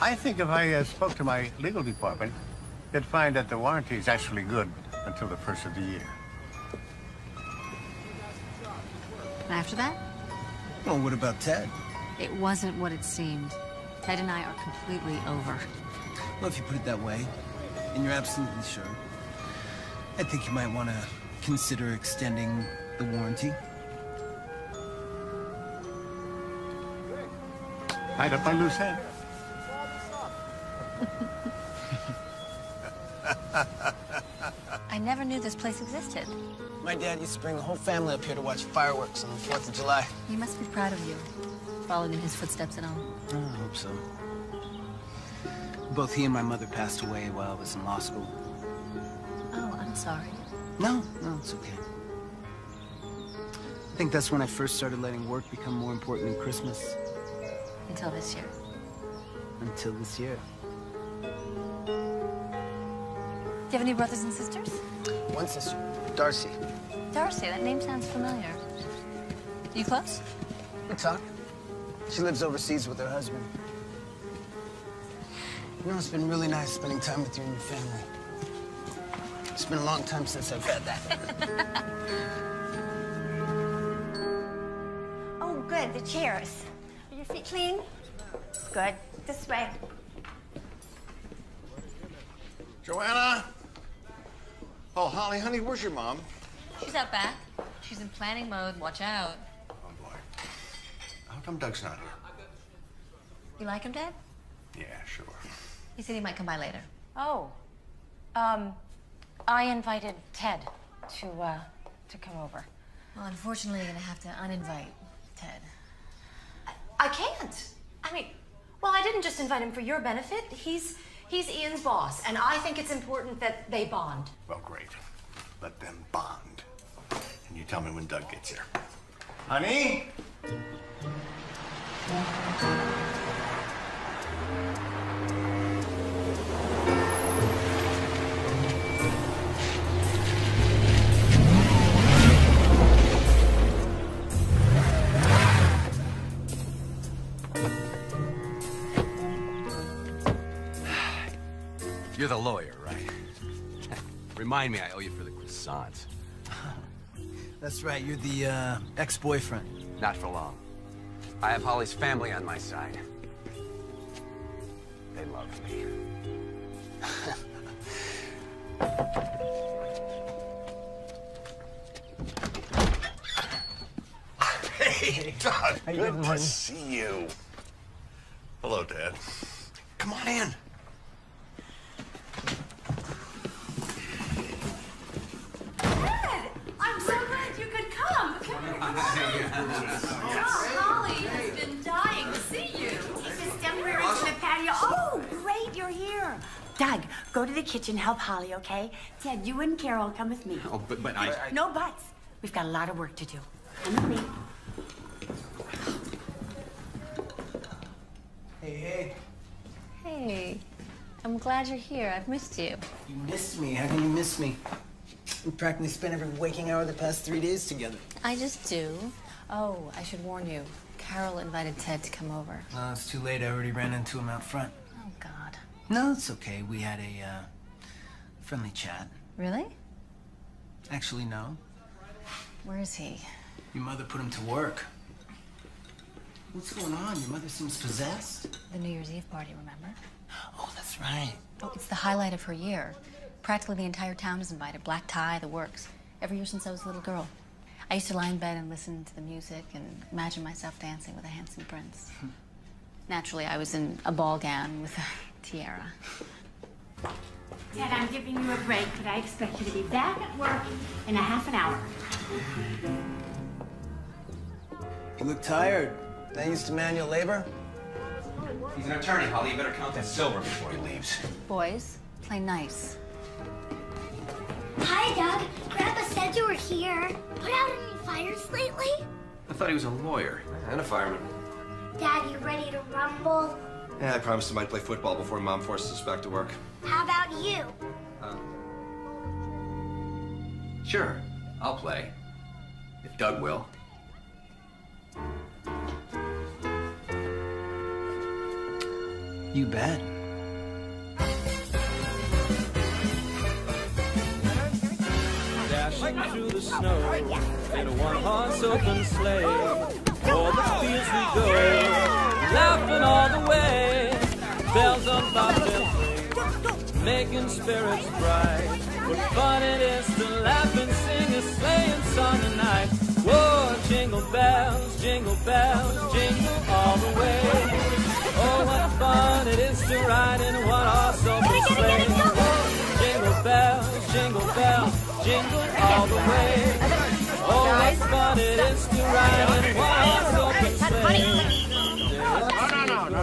I think if I spoke to my legal department, they'd find that the warranty is actually good until the first of the year. And after that, Well, what about Ted? it wasn't what it seemed. Ted and I are completely over. Well, if you put it that way, and you're absolutely sure, I think you might want to consider extending the warranty. Tied up on loose end. I never knew this place existed. My dad used to bring the whole family up here to watch fireworks on the 4th of July. He must be proud of you. Followed in his footsteps and all. Oh, I hope so. Both he and my mother passed away while I was in law school. Oh, I'm sorry. No, it's okay. I think that's when I first started letting work become more important than Christmas. Until this year. Until this year. Do you have any brothers and sisters? One sister, Darcy. Darcy, that name sounds familiar. You close? We talk. She lives overseas with her husband. You know, it's been really nice spending time with you and your family. It's been a long time since I've had that. Oh, good. The chairs. Are your feet clean? Good. This way. Joanna? Oh, Holly, honey, where's your mom? She's out back. She's in planning mode. Watch out. Oh, boy. How come Doug's not here? You like him, Dad? Yeah, sure. He said he might come by later. Oh. I invited Ted to come over. Well, unfortunately, you're gonna have to uninvite Ted. I can't. I mean, well, I didn't just invite him for your benefit. He's Ian's boss, and I think it's important that they bond. Well, great. Let them bond. And you tell me when Doug gets here. Honey? You're the lawyer, right? Remind me I owe you for the croissants. That's right, you're the ex-boyfriend. Not for long. I have Holly's family on my side. They love me. Hey, Doug. Good to see you. Hello, Dad. Come on in. I'm so glad you could come. Holly has been dying to see you. Just everywhere into the patio. Oh, great, you're here. Doug, go to the kitchen, help Holly, okay? Ted, you and Carol come with me. Oh, but I... No buts. We've got a lot of work to do. Come with me. Hey. Hey, I'm glad you're here. I've missed you. You missed me. How can you miss me? We practically spent every waking hour of the past 3 days together. I just do. Oh, I should warn you. Carol invited Ted to come over. No, it's too late. I already ran into him out front. Oh, God. No, it's okay. We had a friendly chat. Really? Actually, no. Where is he? Your mother put him to work. What's going on? Your mother seems possessed. The New Year's Eve party, remember? Oh, that's right. Oh, it's the highlight of her year. Practically the entire town is invited. Black tie, the works. Every year since I was a little girl. I used to lie in bed and listen to the music and imagine myself dancing with a handsome prince. Naturally, I was in a ball gown with a tiara. Ted, I'm giving you a break, but I expect you to be back at work in a half an hour. You look tired. That used to manual labor? He's an attorney, Holly. You better count that silver before he leaves. Boys, play nice. Hi, Doug. Grandpa said you were here. Put out any fires lately? I thought he was a lawyer and a fireman. Dad, you ready to rumble? Yeah, I promised him I'd play football before Mom forces us back to work. How about you? Sure, I'll play. If Doug will. You bet. Dashing through the snow in a one-horse open sleigh. O'er the fields we go, laughing all the way. Bells on bobtail ring, making spirits bright. What fun it is to laugh and sing a sleighing song tonight. Whoa, jingle bells, jingle all the way. Oh, what fun it is to ride in a one-horse open sleigh. Jingle bells, jingle all the way. Oh, what fun it is to ride in a one-horse open sleigh. No.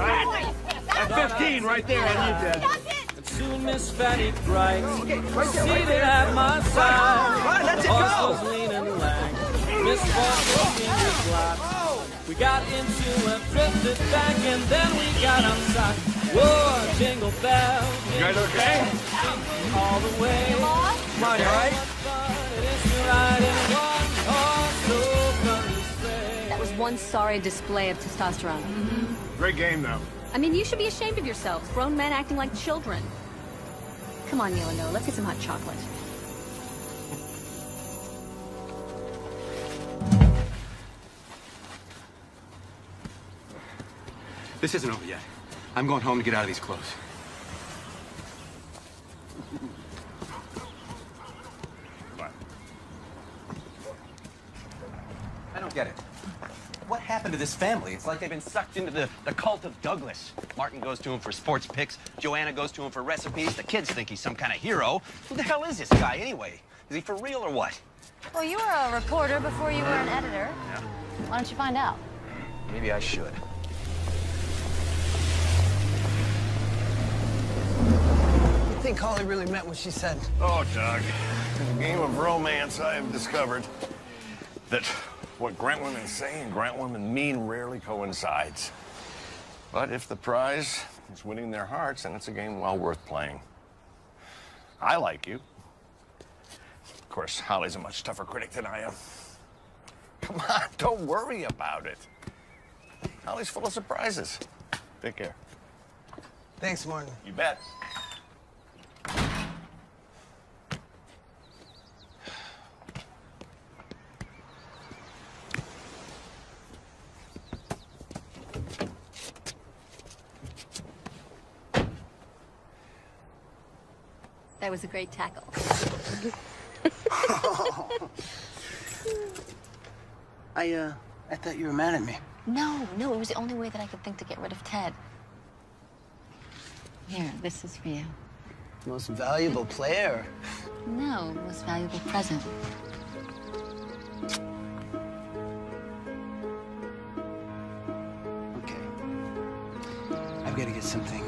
That's 15 right there on you, Dad. And soon Miss Fanny Bright, seated at my side. That's it, Horse go. was lean and lank. Miss Fortune was black. We got into a drifted bank and then we got outside. Whoa, jingle bells, You guys okay? all the way. Come on, you all right? That was one sorry display of testosterone. Great game, though. I mean, you should be ashamed of yourselves. Grown men acting like children. Come on, Yellow, let's get some hot chocolate. This isn't over yet. I'm going home to get out of these clothes. What? I don't get it. What happened to this family? It's like they've been sucked into the cult of Douglas. Martin goes to him for sports picks. Joanna goes to him for recipes. The kids think he's some kind of hero. Who the hell is this guy, anyway? Is he for real or what? Well, you were a reporter before you were an editor. Yeah. Why don't you find out? Maybe I should. You think Holly really meant what she said? Oh, Doug, in the game of romance, I have discovered that what Grant women say and Grant women mean rarely coincides. But if the prize is winning their hearts, then it's a game well worth playing. I like you. Of course, Holly's a much tougher critic than I am. Come on, don't worry about it. Holly's full of surprises. Take care. Thanks, Martin. You bet. That was a great tackle. I thought you were mad at me. No, it was the only way that I could think to get rid of Ted. Here, this is for you. Most valuable player. No, most valuable present. Okay. I've got to get something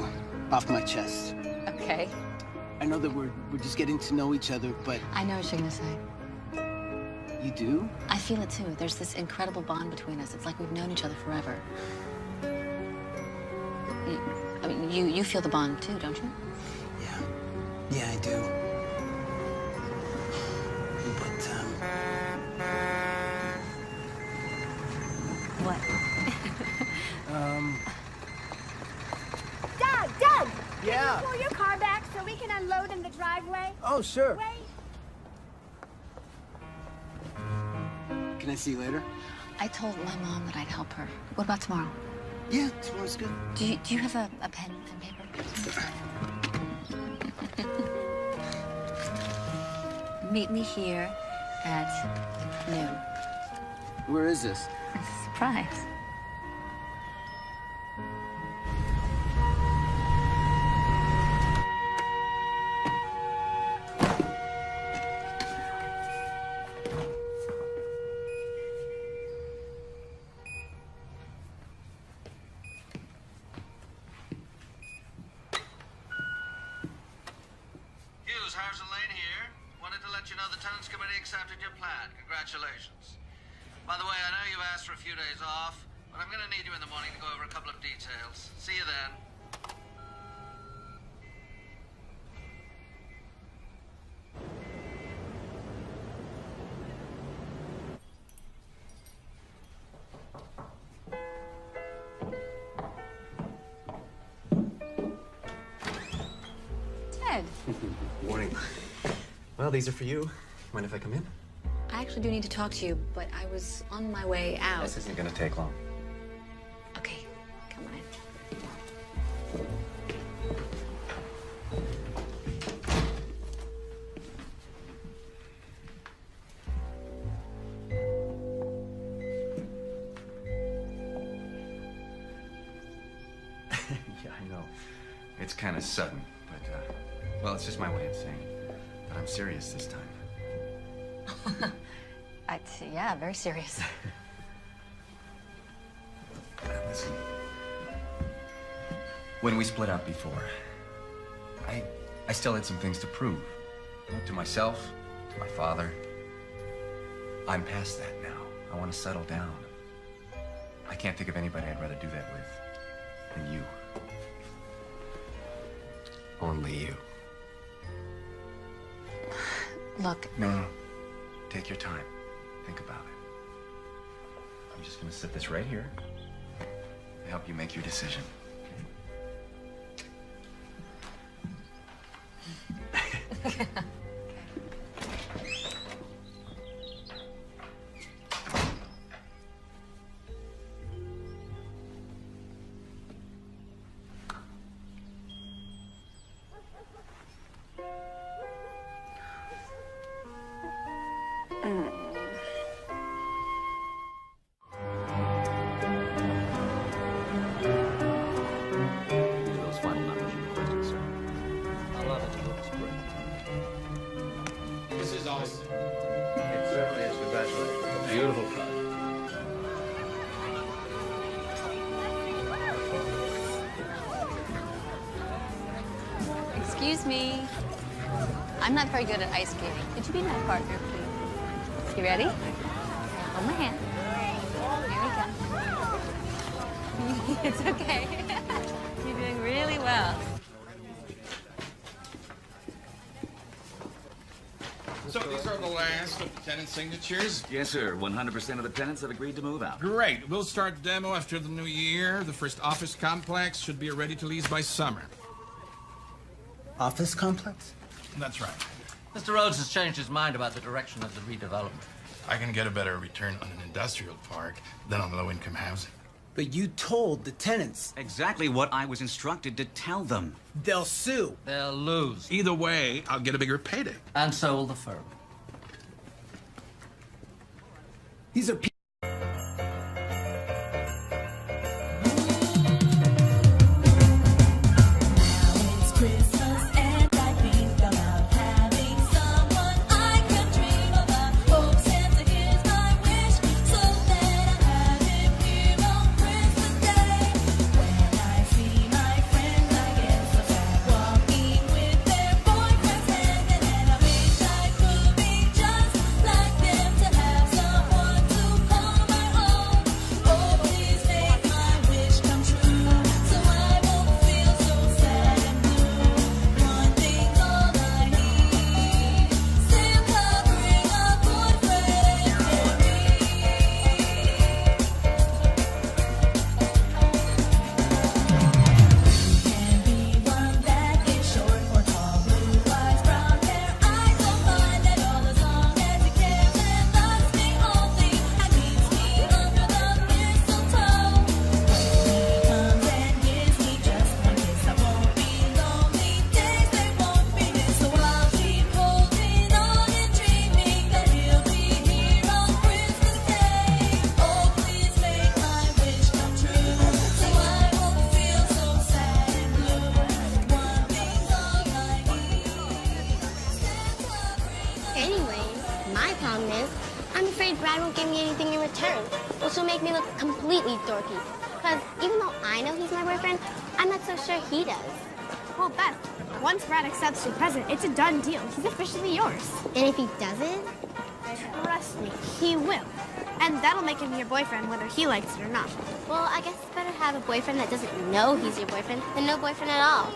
off my chest. Okay. I know that we're just getting to know each other, but... I know what you're gonna say. You do? I feel it too. There's this incredible bond between us. It's like we've known each other forever. You feel the bond too, don't you? Yeah, I do. But, What? Doug! Yeah? Can you pull your car back so we can unload in the driveway? Oh, sure. Wait. Can I see you later? I told my mom that I'd help her. What about tomorrow? Yeah, tomorrow's good. Do you have a pen and paper? Meet me here at noon. Where is this? Surprise. Hughes, Harrison Lane here. Wanted to let you know the tenants committee accepted your plan. Congratulations. By the way, I know you've asked for a few days off, but I'm going to need you in the morning to go over a couple of details. See you then. Ted. Morning. Well, these are for you. Mind if I come in? I actually do need to talk to you, but I was on my way out. This isn't gonna take long. Okay, come on in. Yeah, I know. It's kind of sudden, but, well, it's just my way of saying that I'm serious this time. Yeah, very serious. Listen, when we split up before, I still had some things to prove. To myself, to my father. I'm past that now. I want to settle down. I can't think of anybody I'd rather do that with than you. Only you. Look. No. Take your time. Think about it. I'm just gonna set this right here to help you make your decision. Those final numbers you requested, sir. I love it. It looks great. This is awesome. It certainly is. Congratulations. Beautiful product. Excuse me. I'm not very good at ice skating. Could you be my partner, please? You ready? Hold my hand. Here we go. It's okay. You're doing really well. So these are the last of the tenant signatures? Yes, sir. 100% of the tenants have agreed to move out. Great. We'll start demo after the new year. The first office complex should be ready to lease by summer. Office complex? That's right. Mr. Rhodes has changed his mind about the direction of the redevelopment. I can get a better return on an industrial park than on low-income housing. But you told the tenants. Exactly what I was instructed to tell them. They'll sue. They'll lose. Either way, I'll get a bigger payday. And so will the firm. These are completely dorky. Because even though I know he's my boyfriend, I'm not so sure he does. Well, Beth, once Brad accepts your present, it's a done deal. He's officially yours. And if he doesn't? Trust me, he will. And that'll make him your boyfriend whether he likes it or not. Well, I guess it's better to have a boyfriend that doesn't know he's your boyfriend than no boyfriend at all.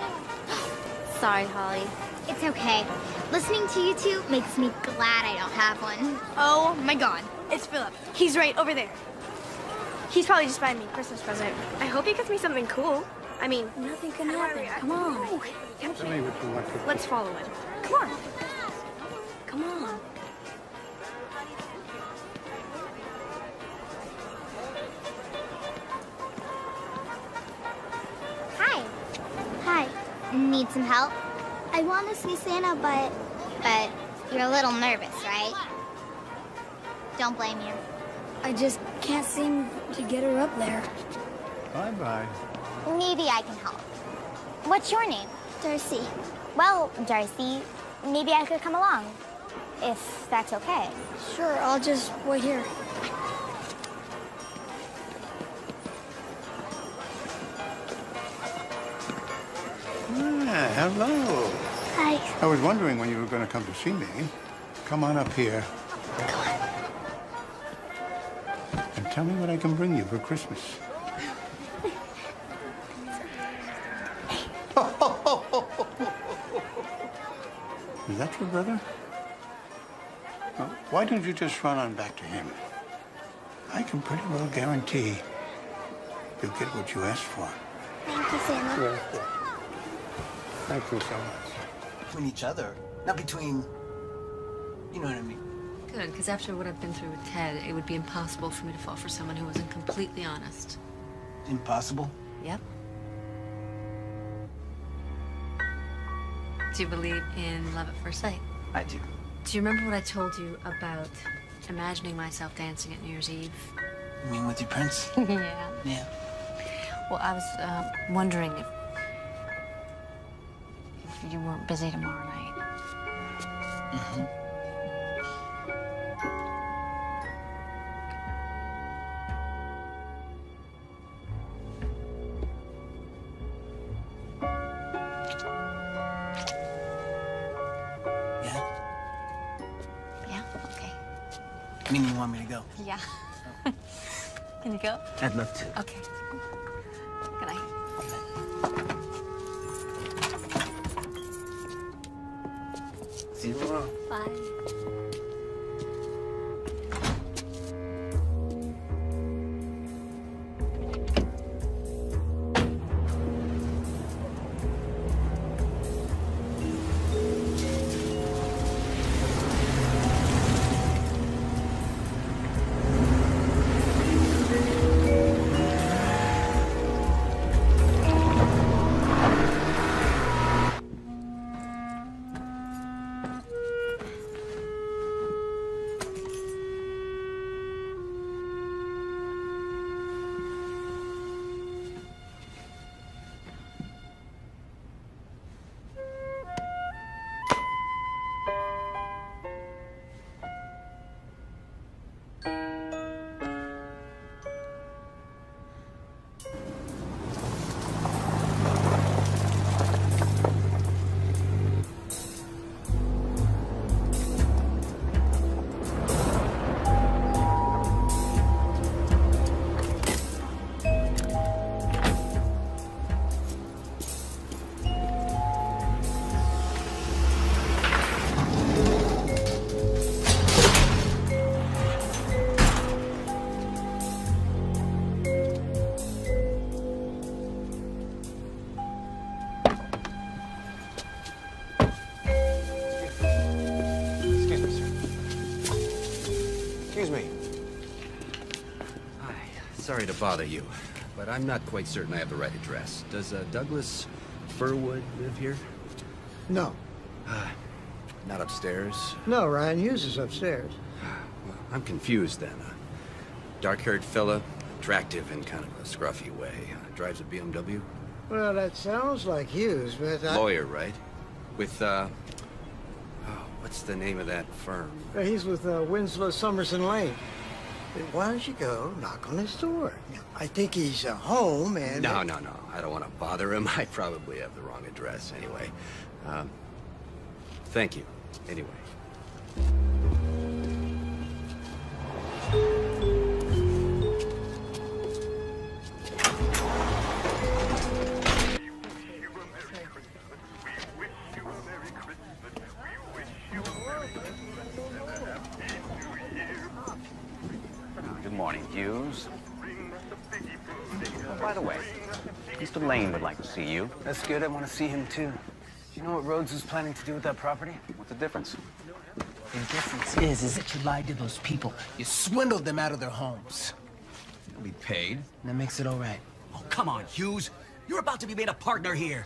Sorry, Holly. It's okay. Listening to you two makes me glad I don't have one. Oh my God, it's Philip. He's right over there. He's probably just buying me a Christmas present. I hope he gets me something cool. I mean, nothing can happen. Come on. Tell me what you want to. Let's follow him. Come on. Come on. Need some help? I want to see Santa, but you're a little nervous, right? Don't blame you. I just can't seem to get her up there. Bye-bye. Maybe I can help. What's your name? Darcy. Well, Darcy, maybe I could come along, if that's okay. Sure, I'll just wait here. Hello. Hi. I was wondering when you were going to come to see me. Come on up here. And tell me what I can bring you for Christmas. Is that your brother? Well, why don't you just run on back to him? I can pretty well guarantee you'll get what you asked for. Thank you, Santa. Yeah. Thank you so much. Between each other, not between, you know what I mean? Good, because after what I've been through with Ted, it would be impossible for me to fall for someone who wasn't completely honest. Impossible? Yep. Do you believe in love at first sight? I do. Do you remember what I told you about imagining myself dancing at New Year's Eve? You mean with your prince? Yeah. Yeah. Well, I was wondering if you weren't busy tomorrow night. Mm-hmm. Yeah? Okay. Meaning you want me to go? Yeah. Can you go? I'd love to. Okay. Good night. See you tomorrow. Bye. Excuse me. Hi. Sorry to bother you, but I'm not quite certain I have the right address. Does Douglas Furwood live here? No. Not upstairs? No, Ryan Hughes is upstairs. Well, I'm confused then. Dark-haired fella, attractive in kind of a scruffy way. Drives a BMW? Well, that sounds like Hughes, but Lawyer, right? With, what's the name of that firm? He's with Winslow Summerson Lane. Why don't you go knock on his door? I think he's home and... No. I don't want to bother him. I probably have the wrong address anyway. Thank you. Anyway. Good morning, Hughes. Oh, by the way, Mr. Lane would like to see you. That's good. I want to see him, too. Do you know what Rhodes is planning to do with that property? What's the difference? The difference is that you lied to those people. You swindled them out of their homes. He'll be paid. And that makes it all right. Oh, come on, Hughes. You're about to be made a partner here.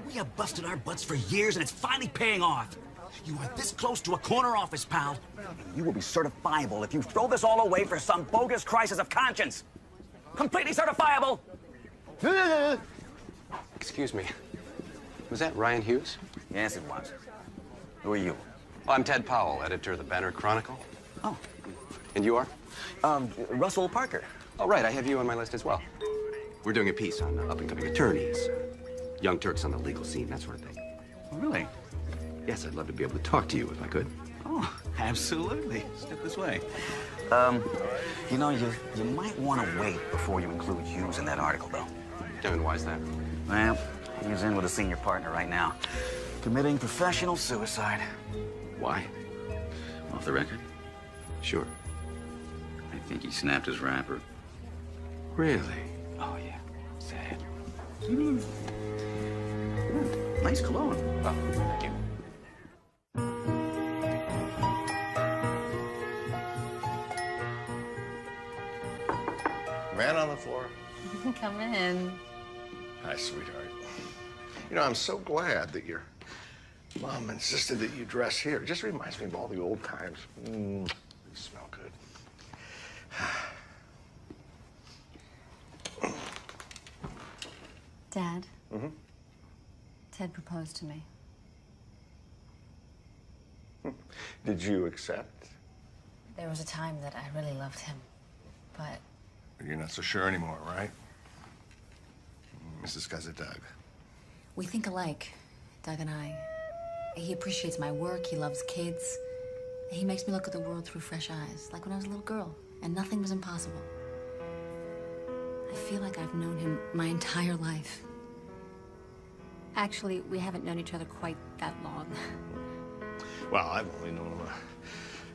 We have busted our butts for years, and it's finally paying off. You are this close to a corner office, pal. You will be certifiable if you throw this all away for some bogus crisis of conscience. Completely certifiable. Excuse me. Was that Ryan Hughes? Yes, it was. Who are you? Well, I'm Ted Powell, editor of the Banner Chronicle. Oh. And you are? Russell Parker. Oh, right. I have you on my list as well. We're doing a piece on up-and-coming attorneys, young Turks on the legal scene, that sort of thing. Oh, really? Yes, I'd love to be able to talk to you if I could. Oh, absolutely. Step this way. You know, you might want to wait before you include Hughes in that article, though. And why is that? Well, he's in with a senior partner right now, committing professional suicide. Why? Off the record? Sure. I think he snapped his wrapper. Really? Oh, yeah. Sad. Nice cologne. Oh, thank you. Man on the floor. Come in. Hi, sweetheart. You know, I'm so glad that your mom insisted that you dress here. It just reminds me of all the old times. You smell good. Dad, Mm-hmm. Ted proposed to me. Did you accept? There was a time that I really loved him, but You're not so sure anymore, right? Mrs. Cousin Doug. We think alike, Doug and I. He appreciates my work, he loves kids. He makes me look at the world through fresh eyes, like when I was a little girl, and nothing was impossible. I feel like I've known him my entire life. Actually, we haven't known each other quite that long. Well, I've only known him a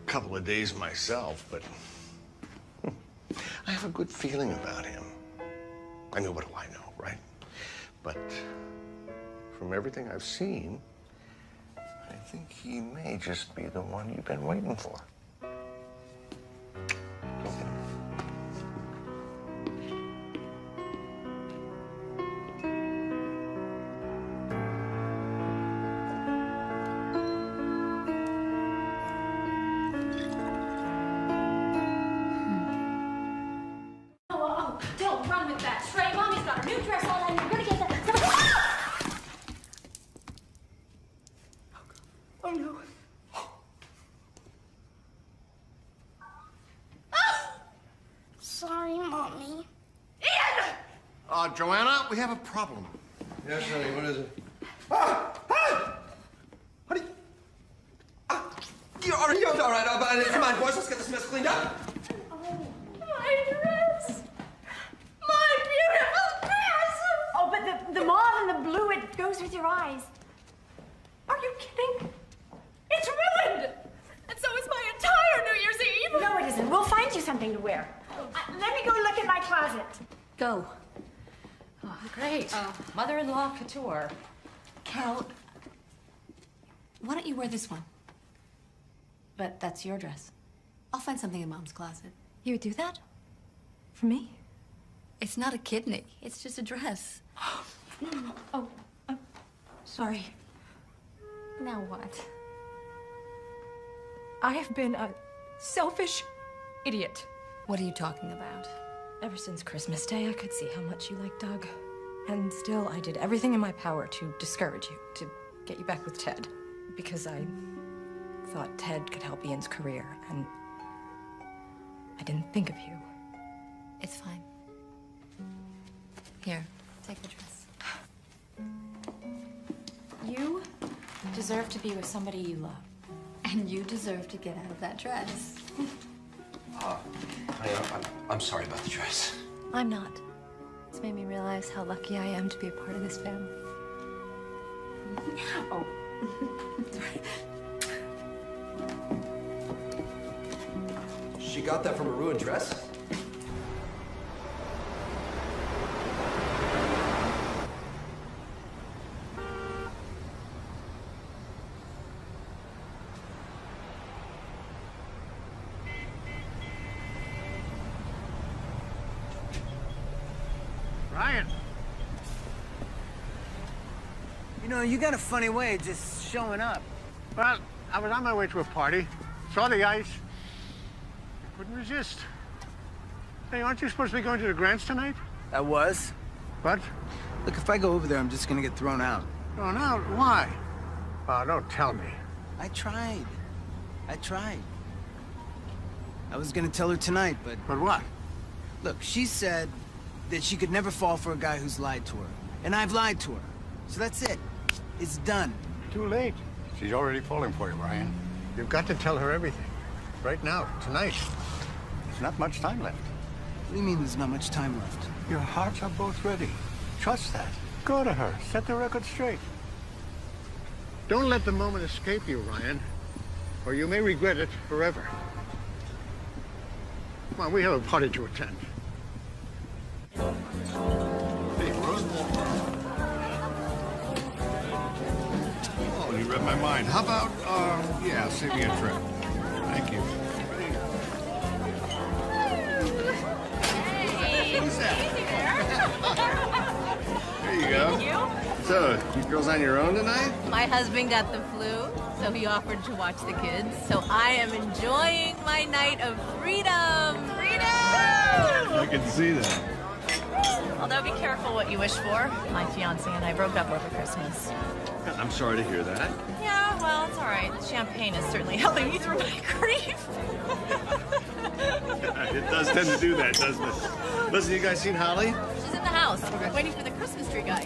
couple of days myself, but I have a good feeling about him. I mean, what do I know, right? But from everything I've seen, I think he may just be the one you've been waiting for. Oh, don't run with that, Trey. Mommy's got her new dress on and you're gonna get that. Oh, no. Sorry, Mommy. Joanna, we have a problem. Yes, honey, what is it? You're all right. Come on, boys, let's get this mess cleaned up. My dress! My beautiful dress! Oh, but the mauve and the blue, it goes with your eyes. Are you kidding? It's ruined! And so is my entire New Year's Eve! No, it isn't. We'll find you something to wear. Let me go look at my closet. Go. Oh, great. Mother-in-law couture. Cal, why don't you wear this one? But that's your dress. I'll find something in Mom's closet. You would do that? For me? It's not a kidney. It's just a dress. Oh, sorry. Now what? I have been a selfish idiot. What are you talking about? Ever since Christmas Day, I could see how much you like Doug. And still, I did everything in my power to discourage you, to get you back with Ted. Because I thought Ted could help Ian's career, and I didn't think of you. It's fine. Here, take the dress. You deserve to be with somebody you love. And you deserve to get out of that dress. I'm sorry about the dress. I'm not. It's made me realize how lucky I am to be a part of this family. Oh. She got that from a ruined dress? Ryan. know, you got a funny way of just showing up. Well, I was on my way to a party, saw the ice, couldn't resist. Hey, aren't you supposed to be going to the Grants tonight? I was. What? Look, if I go over there, I'm just gonna get thrown out. Thrown out? Why? Oh, don't tell me. I tried. I was gonna tell her tonight, but... But what? Look, she said that she could never fall for a guy who's lied to her. And I've lied to her. So that's it. It's done. Too late. She's already falling for you, Ryan. You've got to tell her everything. Right now, tonight. There's not much time left. What do you mean there's not much time left? Your hearts are both ready. Trust that. Go to her. Set the record straight. Don't let the moment escape you, Ryan, or you may regret it forever. Come on, we have a party to attend. Hey, Rose. Oh, you read my mind. How about, yeah, save me a trip. Thank you. Who's that? There you go. Thank you. So, you girls on your own tonight? My husband got the flu, so he offered to watch the kids. So I am enjoying my night of freedom. Freedom! I can see that. Although be careful what you wish for. My fiance and I broke up over Christmas. I'm sorry to hear that. Yeah, well, it's all right. Champagne is certainly helping me through my grief. It does tend to do that, doesn't it? Listen, you guys seen Holly? She's in the house. We're waiting for the Christmas tree guy.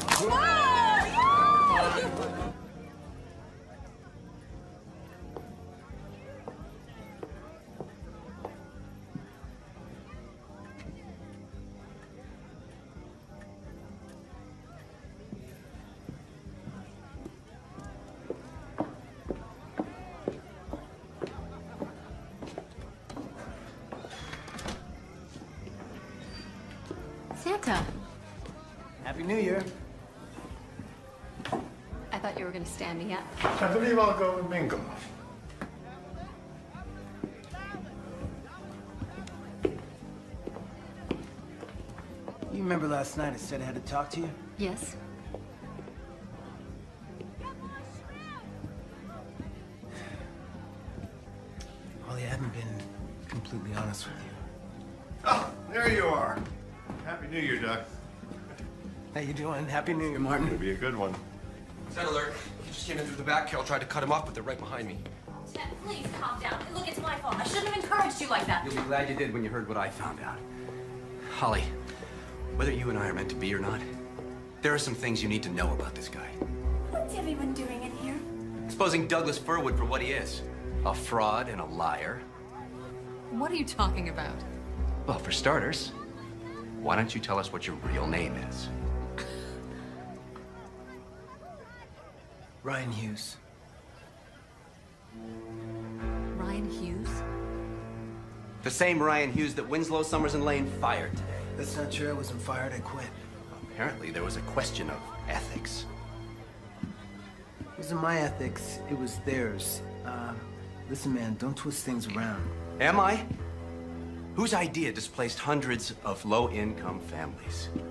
Santa, Happy New Year. I thought you were going to stand me up. I believe I'll go and mingle. You remember last night I said I had to talk to you? Yes? Holly, I haven't been completely honest with you. Oh, there you are. Happy New Year, Doc. How you doing? Happy New Year, Martin. It'll be a good one. Set alert. He just came in through the back. Carol tried to cut him off, but they're right behind me. Ted, please calm down. Look, it's my fault. I shouldn't have encouraged you like that. You'll be glad you did when you heard what I found out. Holly, whether you and I are meant to be or not, there are some things you need to know about this guy. What's everyone doing in here? Exposing Douglas Furwood for what he is. A fraud and a liar. What are you talking about? Well, for starters, why don't you tell us what your real name is? Ryan Hughes. Ryan Hughes? The same Ryan Hughes that Winslow, Summers, and Lane fired today. That's not true. I wasn't fired. I quit. Apparently, there was a question of ethics. It wasn't my ethics. It was theirs. Listen, man, don't twist things around. Am I? Whose idea displaced hundreds of low-income families? It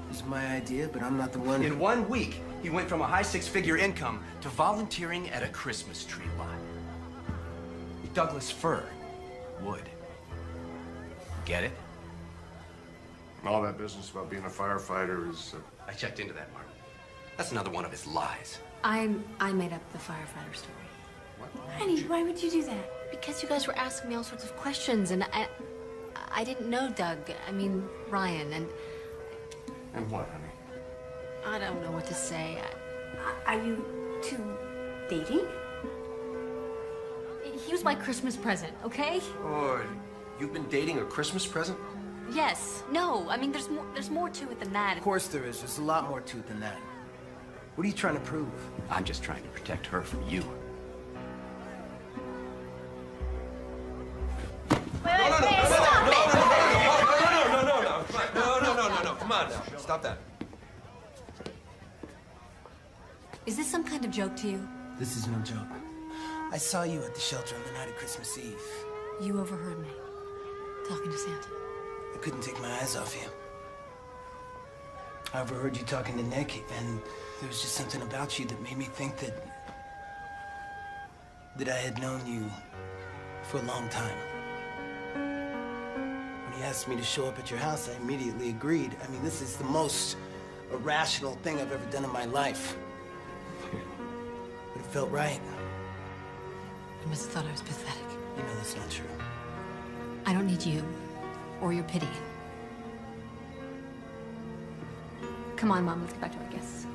was my idea, but I'm not the one. In 1 week, he went from a high six-figure income to volunteering at a Christmas tree lot. Douglas Fir would. Get it? All that business about being a firefighter is... I checked into that, Martin. That's another one of his lies. I made up the firefighter story. Honey, why would you do that? Because you guys were asking me all sorts of questions, and I didn't know Doug. I mean, Ryan, and... And what, honey? I don't know what to say. Are you two dating? He was my Christmas present, okay? Oh, you've been dating a Christmas present? Yes. No. I mean, there's more to it than that. Of course there is. There's a lot more to it than that. What are you trying to prove? I'm just trying to protect her from you. No, come on now. Stop that. Is this some kind of joke to you? This is no joke. I saw you at the shelter on the night of Christmas Eve. You overheard me talking to Santa. I couldn't take my eyes off you. I overheard you talking to Nick, and There was just something about you that made me think that I had known you for a long time. When he asked me to show up at your house, I immediately agreed. I mean, this is the most irrational thing I've ever done in my life. But it felt right. You must have thought I was pathetic. You know that's not true. I don't need you or your pity. Come on, Mom, let's get back to our guests.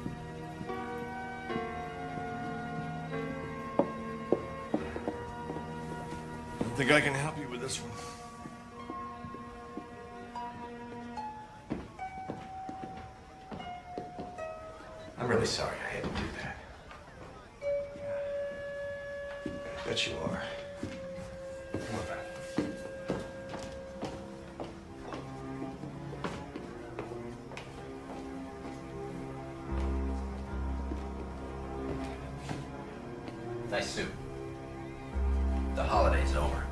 I don't think I can help you with this one. I'm really sorry I had to do that. I bet you are. Come on back. Nice suit. The holiday's over.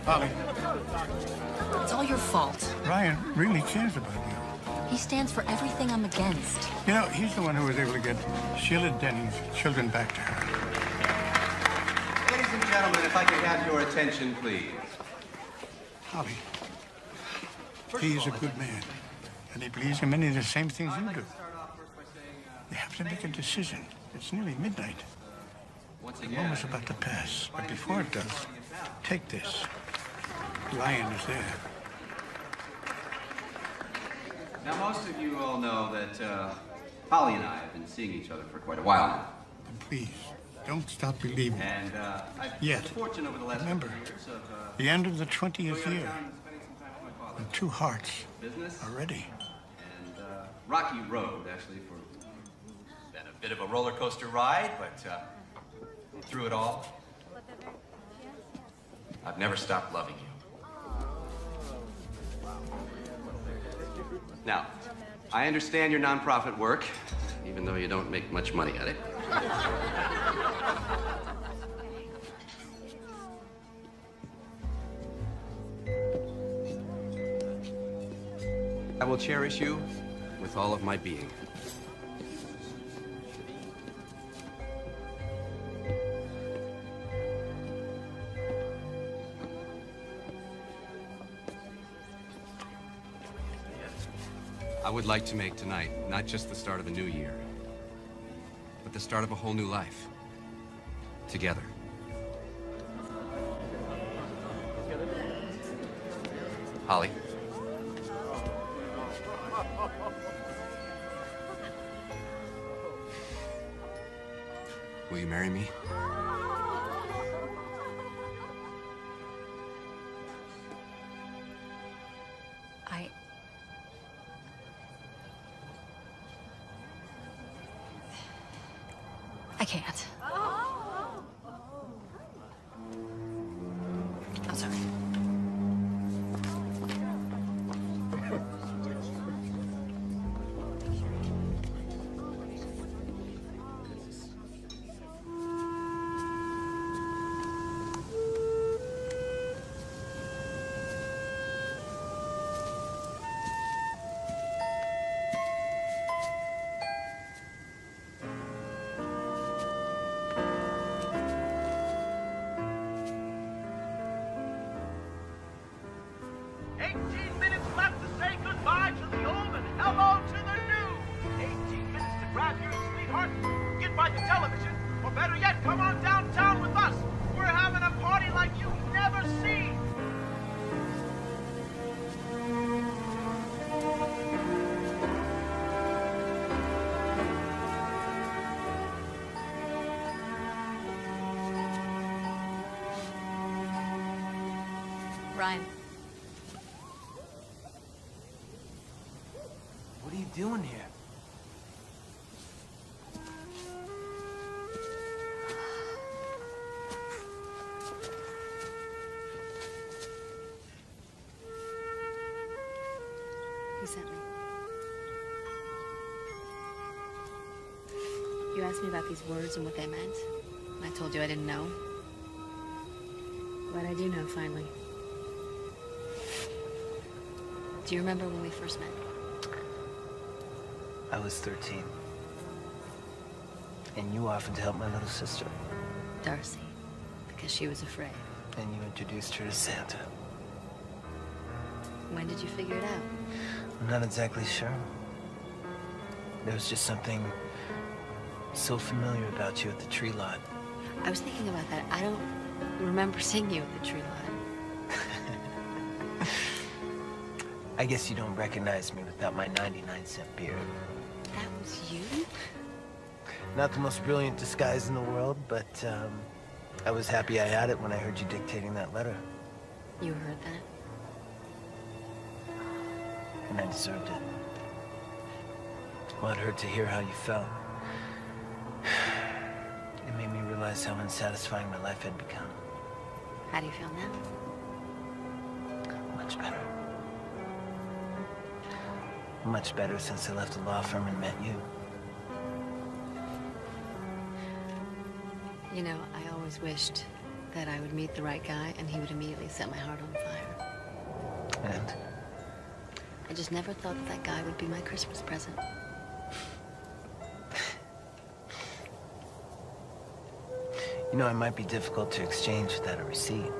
Holly. It's all your fault. Ryan really cares about you. He stands for everything I'm against. You know, he's the one who was able to get Sheila Denning's children back to her. Ladies and gentlemen, if I could have your attention, please. Holly, he is a good man, and he believes in many of the same things you do. You have to make a decision. It's nearly midnight. The moment's about to pass, but before it does, take this. Ryan is there. Now, most of you all know that Holly and I have been seeing each other for quite a while now. And please, don't stop believing. And I've Yet, had the fortune over the last remember, couple of years of the end of the 20th going out of year, town and spending some time with my father. and two hearts Business are ready. and Rocky Road, actually, for been a bit of a roller coaster ride, but through it all, I've never stopped loving you. Now, I understand your nonprofit work, even though you don't make much money at it. I will cherish you with all of my being. I would like to make tonight not just the start of a new year, but the start of a whole new life. Together. Holly. Will you marry me? I can't. I'm sorry. sweetheart. Get by the television, or better yet, come on downtown with us. We're having a party like you've never seen. Ryan. What are you doing here? He sent me. You asked me about these words and what they meant. And I told you I didn't know. But I do know, finally. Do you remember when we first met? I was 13. And you offered to help my little sister. Darcy. Because she was afraid. And you introduced her to Santa. When did you figure it out? I'm not exactly sure. There was just something so familiar about you at the tree lot. I was thinking about that. I don't remember seeing you at the tree lot. I guess you don't recognize me without my 99-cent beard. That was you? Not the most brilliant disguise in the world, but I was happy I had it when I heard you dictating that letter. You heard that? And I deserved it. Well, it hurt to hear how you felt. It made me realize how unsatisfying my life had become. How do you feel now? Much better. Much better since I left the law firm and met you. You know, I always wished that I would meet the right guy and he would immediately set my heart on fire. And? I just never thought that guy would be my Christmas present. You know, it might be difficult to exchange without a receipt.